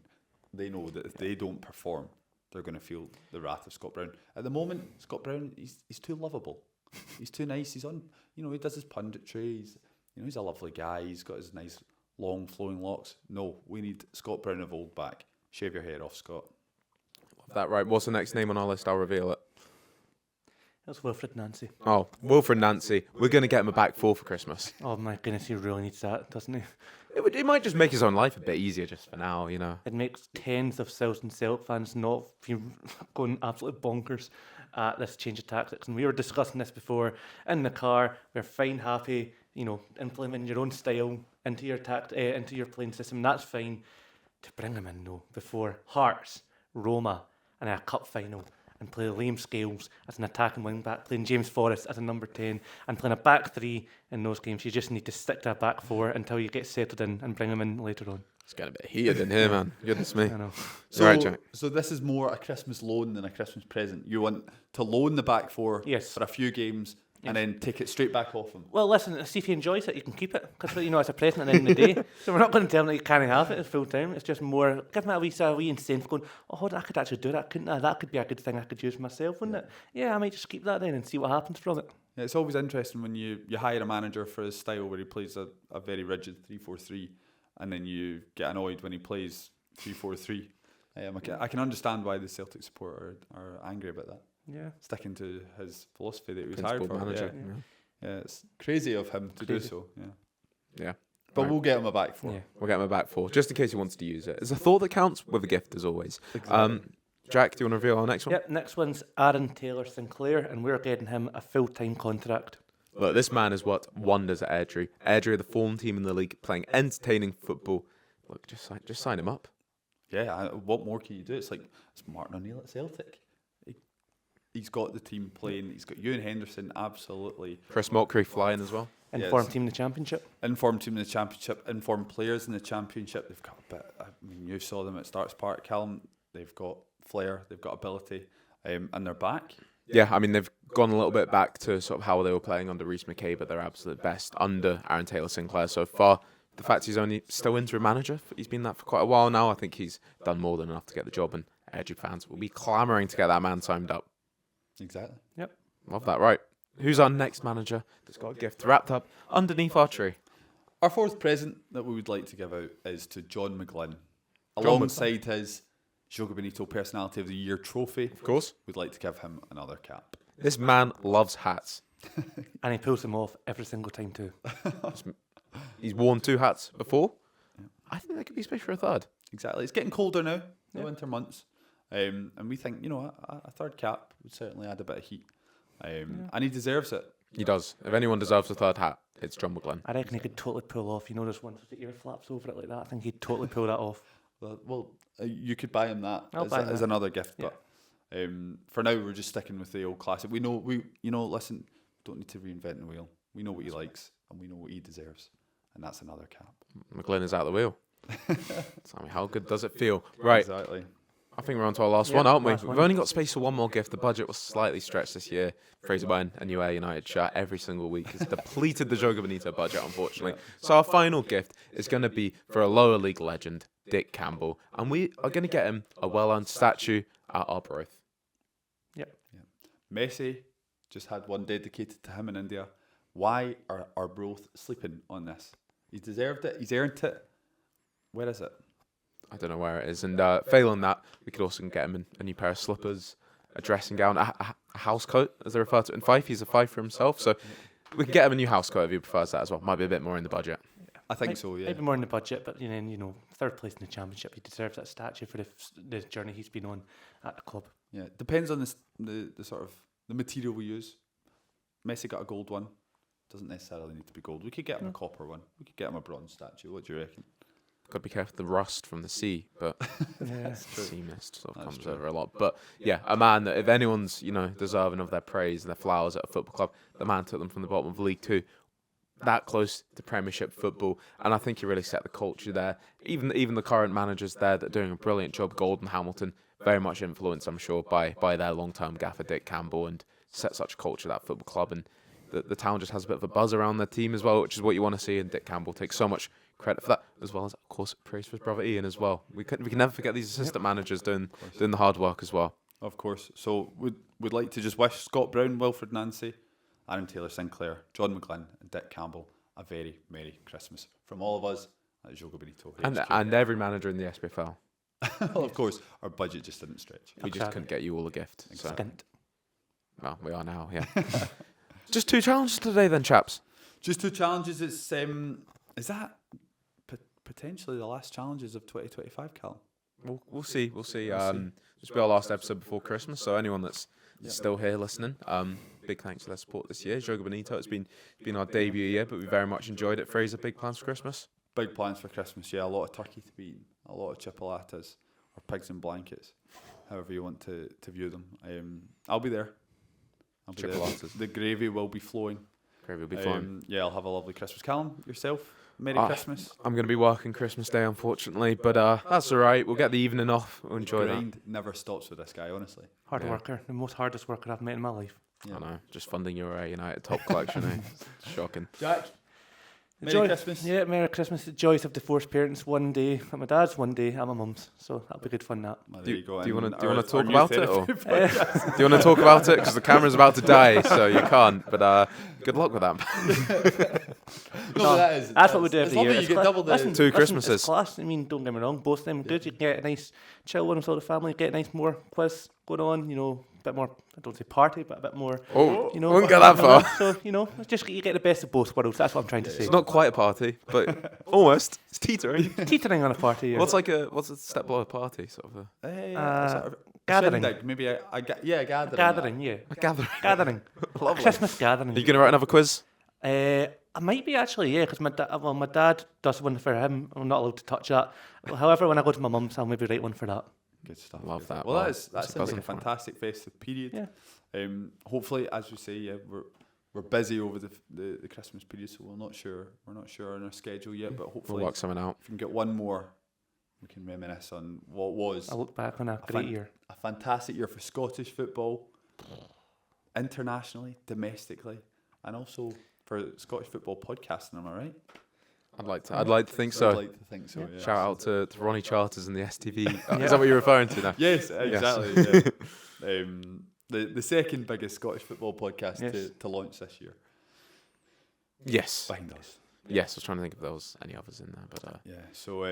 They know that if they don't perform, they're going to feel the wrath of Scott Brown. At the moment, Scott Brown, he's too lovable. He's too nice. He's on, you know, he does his punditry. He's a lovely guy. He's got his nice long flowing locks. No, we need Scott Brown of old back. Shave your hair off, Scott. Love that, right? What's the next name on our list? I'll reveal it. That's Wilfred Nancy. Oh, Wilfred Nancy. We're going to get him a back 4 for Christmas. Oh my goodness, he really needs that, doesn't he? It might just make his own life a bit easier just for now, you know. It makes tens of thousands of Celtic fans not be going absolutely bonkers at this change of tactics. And we were discussing this before in the car. We're fine, happy, you know, implementing your own style into your into your playing system. That's fine. To bring him in though before Hearts, Roma, and a cup final, and play Liam Scales as an attacking wing back, playing James Forrest as a number 10, and playing a back 3 in those games. You just need to stick to a back 4 until you get settled in and bring him in later on. It's getting a bit heated in here, man. Goodness me. I know. So, Right, Jack. so this is more a Christmas loan than a Christmas present. You want to loan the back 4 Yes. for a few games, and then take it straight back off him. Well, listen, see if he enjoys it, you can keep it. Because, it's a present at the end of the day. So we're not going to tell him that he can't have it full time. It's just more, give him a wee incentive going, oh, hold on, I could actually do that, couldn't I? That could be a good thing I could use myself, wouldn't it? Yeah, I might just keep that then and see what happens from it. Yeah, it's always interesting when you hire a manager for his style where he plays a very rigid 3-4-3, and then you get annoyed when he plays 3-4-3. I can understand why the Celtic supporter are angry about that. Yeah. Sticking to his philosophy that he was Principal hired for. manager. Yeah, it's crazy of him to do Crazy. so. Yeah. Yeah. But Right. we'll get him a back for. Yeah. We'll get him a back for, just in case he wants to use it. It's a thought that counts with a gift, as always. Exactly. Jack, do you want to reveal our next one? Yep, next one's Aaron Taylor Sinclair, and we're getting him a full-time contract. Look, this man is what wonders at Airdrie. Airdrie are the form team in the league, playing entertaining football. Look, just sign him up. Yeah, what more can you do? It's Martin O'Neill at Celtic. He's got the team playing. He's got Ewan Henderson, absolutely. Chris Mulcree flying as well. Informed Yes. team in the championship. Informed team in the championship, informed players in the championship. They've got a bit. I mean, you saw them at Starks Park, Callum. They've got flair. They've got ability, and they're back. Yeah, I mean, they've gone a little bit back to sort of how they were playing under Reece McKay, but they're absolute best under Aaron Taylor Sinclair so far. The fact he's only still interim manager, he's been that for quite a while now. I think he's done more than enough to get the job, and Airdrie fans will be clamouring to get that man signed up. Exactly. Yep. Love that, right. Who's our next manager that's got a gift wrapped up underneath our tree? Our fourth present that we would like to give out is to John McGlynn. John Alongside his Joga Bonito Personality of the Year trophy, Of course. we'd like to give him another cap. This man loves hats. And he pulls them off every single time too. He's worn 2 hats before. I think there could be space for a third. Exactly. It's getting colder now, the Yeah. winter months. And we think, a third cap would certainly add a bit of heat. And he deserves it. He does. If anyone deserves a third hat, it's John McGlynn. I reckon he could totally pull off, there's one with the ear flaps over it like that. I think he'd totally pull that off. Well, you could buy him that I'll as, buy him as that. another gift. Yeah. But for now, we're just sticking with the old classic. We know, listen, don't need to reinvent the wheel. We know what he likes and we know what he deserves. And that's another cap. McGlynn is out the wheel. Tell me, how good does it feel? Right. Exactly. I think we're on to our last Yeah, one, aren't we? last We've one. only got space for one more gift. The budget was slightly stretched this year. Fraser buying a new Air United shirt every single week has depleted the Joga Bonito budget, unfortunately. So our final gift is going to be for a lower league legend, Dick Campbell. And we are going to get him a well-earned statue at Arbroath. Yep. Messi just had one dedicated to him in India. Why are Arbroath sleeping on this? He's deserved it. He's earned it. Where is it? I don't know where it is. And failing that, we could also get him a new pair of slippers, a dressing gown, a house coat, as they refer to it in Fife. He's a Fifer himself. So we can get him a new house coat if he prefers that as well. Might be a bit more in the budget. I think so, yeah. Maybe more in the budget, but third place in the championship, he deserves that statue for the journey he's been on at the club. Yeah, depends on the sort of the material we use. Messi got a gold one. Doesn't necessarily need to be gold. We could get him a copper one. We could get him a bronze statue. What do you reckon? Got to be careful of the rust from the sea, but Yeah. sea mist sort of That's comes true. over a lot. But yeah, a man that if anyone's deserving of their praise and their flowers at a football club, the man took them from the bottom of League Two, that close to Premiership football, and I think he really set the culture there. Even the current managers there that are doing a brilliant job, Golden Hamilton, very much influenced, I'm sure, by their long-term gaffer Dick Campbell, and set such a culture at that football club. And the town just has a bit of a buzz around their team as well, which is what you want to see. And Dick Campbell takes so much credit for that, as well as, of course, praise for his brother Ian as well. We can never forget these assistant managers doing the hard work as well. Of course. So we'd like to just wish Scott Brown, Wilfred Nancy, Aaron Taylor Sinclair, John McGlynn and Dick Campbell a very Merry Christmas from all of us at Joga Bonito. And every manager in the SPFL. Well, of course, our budget just didn't stretch. We just couldn't get you all a gift. So. Skint. Well, we are now, yeah. Just 2 challenges today then, chaps. Just 2 challenges. Is that potentially the last challenges of 2025, Cal? We'll see. This will be our last episode before Christmas, so anyone that's still here listening, big thanks for their support this year. Joga Bonito, it's been our debut year, but we very much enjoyed it. Fraser, big plans for Christmas? Big plans for Christmas, yeah. A lot of turkey to be eaten, a lot of chipolatas, or pigs in blankets, however you want to view them. I'll be there. Chipolatas. The gravy will be flowing. Gravy will be fun. Yeah, I'll have a lovely Christmas. Callum, yourself, Merry Christmas. I'm going to be working Christmas Day, unfortunately, but that's all right. We'll get the evening off. We'll enjoy that. Grind never stops with this guy, honestly. Hard Yeah. worker. The most hardest worker I've met in my life. I know, just funding your United top collection, eh? Shocking. Jack, The Merry joy- Christmas. Yeah, Merry Christmas. The joys of divorced parents. One day at my dad's, one day at my mum's. So that'll be good fun, that. Well, Do there you- you go. do you wanna- And do you wanna our- talk our new about it, or- therapy podcast. Do you want to talk about it? Because the camera's about to die, so you can't. But good luck with that. No, that is. That's what we do It's every lovely year. you It's get cla- double the. listen, Two listen, Christmases. It's class. I mean, don't get me wrong. Both of them good. You get a nice chill one with all the family. Get a nice more quiz going on. You know, a bit more. I don't say party, but a bit more. Oh, You know, won't get that far. So you know, it's just you get the best of both worlds. That's what I'm trying to say. It's not quite a party, but almost. It's teetering. Teetering on a party. Yeah. What's a step below a party, sort of Uh, gathering. Shindig, maybe a gathering. Gathering? Yeah. a gathering? Gathering. Lovely. Christmas gathering. Are you going to write another quiz? I might be actually, yeah, because my dad does one for him. I'm not allowed to touch that. However, when I go to my mum's, I'll maybe write one for that. Good stuff. Love good that. stuff. Well, Wow. that It's sounds like buzzing a for it. fantastic festive period. Yeah. Hopefully, as we say, yeah, we're busy over the Christmas period, so we're not sure on our schedule yet. But We'll hopefully, work something out. if we can get one more, we can reminisce on what was I look back on a great year. a fantastic year for Scottish football, internationally, domestically, and also for Scottish football podcasting. Am I right? I'd like to think I'd so. like to think so. Yeah. Shout out to Ronnie Charters and the STV. Yeah. Is that what you're referring to now? Yes, exactly. Yeah. The second biggest Scottish football podcast Yes. to launch this year. Yes. Behind us. Yes, I was trying to think if there was any others in there, but Yeah. So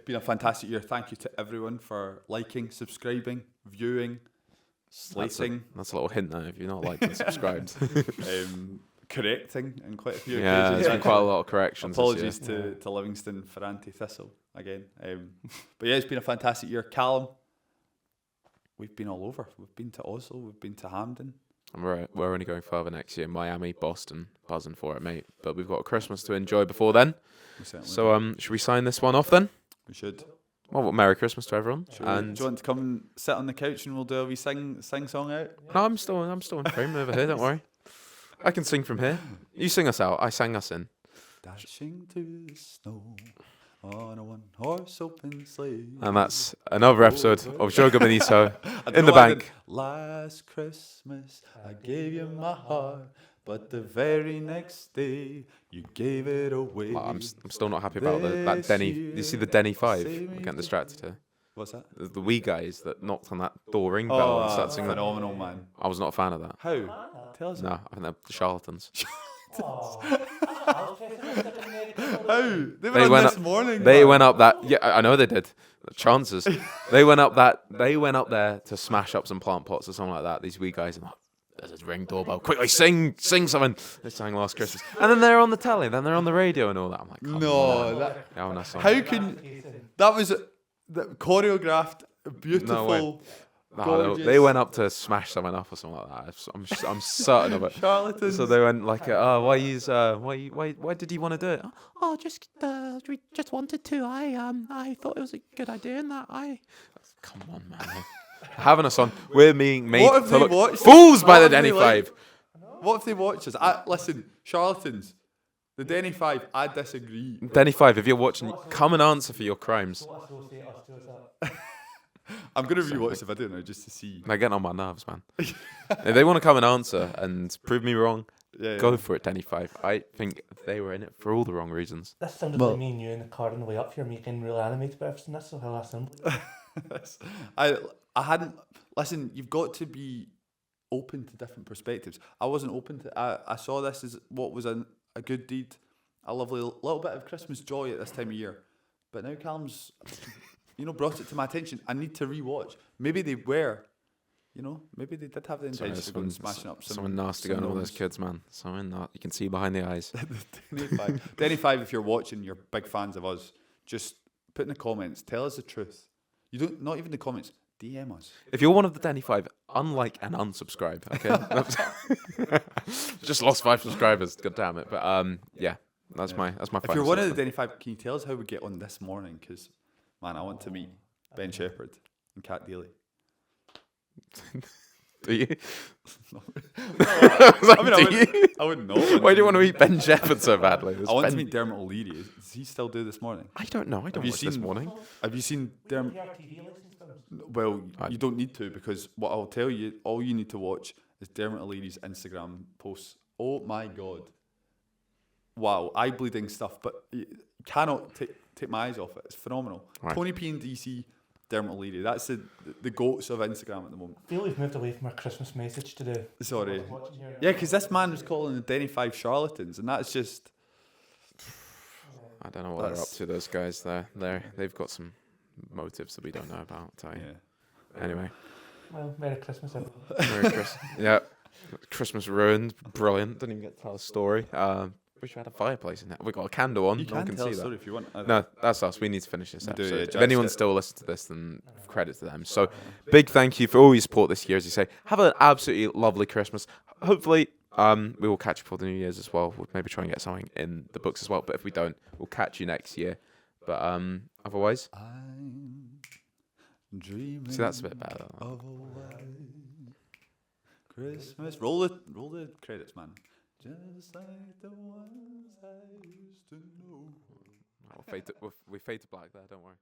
been a fantastic year. Thank you to everyone for liking, subscribing, viewing, slating, that's a little hint there if you're not liked and subscribed. correcting in quite a few Yeah, occasions. there's been quite a lot of corrections. Apologies This year. to Livingston for anti-Thistle again. But yeah, it's been a fantastic year. Callum, we've been all over. We've been to Oslo. We've been to Hampden. And we're only going further next year. Miami, Boston, buzzing for it, mate. But we've got Christmas to enjoy before then. We certainly So should we sign this one off then? we should. Well, Merry Christmas to everyone. Do And you want to come and sit on the couch and we'll do a wee sing song out? no, I'm still in frame over here. Don't worry. I can sing from here. You sing us out. I sang us in. Dashing through the snow on a one-horse open sleigh. And that's another episode of Joga Bonito I in know the I did- bank. Last Christmas I gave you my heart, but the very next day you gave it away. I'm still not happy about that Denny. You see the Denny 5? I'm getting distracted here. What's that? The wee guys that knocked on that door ring bell and started singing that. phenomenal, man. I was not a fan of that. How? Tell us. No, I think they're charlatans. How? They were They on went this morning. They man. went up that. Yeah, I know they did. Chances. They went up there to smash up some plant pots or something like that. These wee guys, and like, there's a ring doorbell. Quickly sing something. They sang Last Christmas, and then they're on the telly, then they're on the radio and all that. I'm like, come on. No, that, Oh, no, sorry. how can that was choreographed, beautiful. No, they went up to smash someone up or something like that. I'm certain of it. Charlatans. So they went like, why did you want to do it? Oh, we just wanted to. I thought it was a good idea, and that come on, man. Having us on, we're being made What if to they look watched- fools by what the if they Denny like- 5. What if they watch us? Listen, charlatans. The Denny 5, I disagree. Denny 5, if you're watching, come and answer for your crimes. I'm going to rewatch if I do now just to see. They're getting on my nerves, man. If they want to come and answer and prove me wrong, Yeah, go for it, Denny 5. I think they were in it for all the wrong reasons. This sounded like me and you in the car on the way up here making really animated by everything. That's how I sound. I hadn't. Listen, you've got to be open to different perspectives. I wasn't open to. I saw this as what was a good deed, a lovely little bit of Christmas joy at this time of year. But now Callum's, brought it to my attention. I need to rewatch. Maybe they were, maybe they did have the intention of going and smashing up Someone nasty going on with those kids, man. Someone that you can see behind the eyes. Denny 5, if you're watching, you're big fans of us. Just put in the comments. Tell us the truth. You don't. Not even the comments. DM us. If you're one of the Denny 5, unlike and unsubscribe, okay? Just lost 5 subscribers, god damn it. But yeah, that's my If final you're one of the assessment. Denny 5, can you tell us how we get on this morning? Because, man, I want to meet Ben Shepherd and Kat Daly. Do you? I wouldn't know. Why do you want to meet Ben Shepherd so badly? I want to meet Dermot O'Leary. Does he still do this morning? I don't know. I don't you watch this seen- morning. Have you seen Dermot? Well, you don't need to, because what I'll tell you, all you need to watch is Dermot O'Leary's Instagram posts. Oh my God. Wow, eye-bleeding stuff, but you cannot take my eyes off it. It's phenomenal. Right. Tony P and DC, Dermot O'Leary. That's the goats of Instagram at the moment. I feel we've moved away from our Christmas message to the. Sorry. Yeah, because this man was calling the Denny 5 charlatans, and that's just... I don't know what they're up to, those guys there. They've got some motives that we don't know about, I'll tell you. Yeah. Anyway. Well, Merry Christmas, everyone. Merry Christmas. Yeah. Christmas ruined. Brilliant. Didn't even get to tell a story. Wish we had a fireplace in there. We've got a candle on. You no one can can tell see a story that. if you want. No, that's us. We need to finish this We do, episode. yeah, If Jack's anyone it. still listens to this, then credit to them. So, big thank you for all your support this year. As you say, have an absolutely lovely Christmas. Hopefully, we will catch you for the New Year's as well. We'll maybe try and get something in the books as well. But if we don't, we'll catch you next year. But otherwise, I'm dreaming see, that's a bit better. of a white Christmas. Roll the credits, man. Just like the ones I used to know. We fade to black there. Don't worry.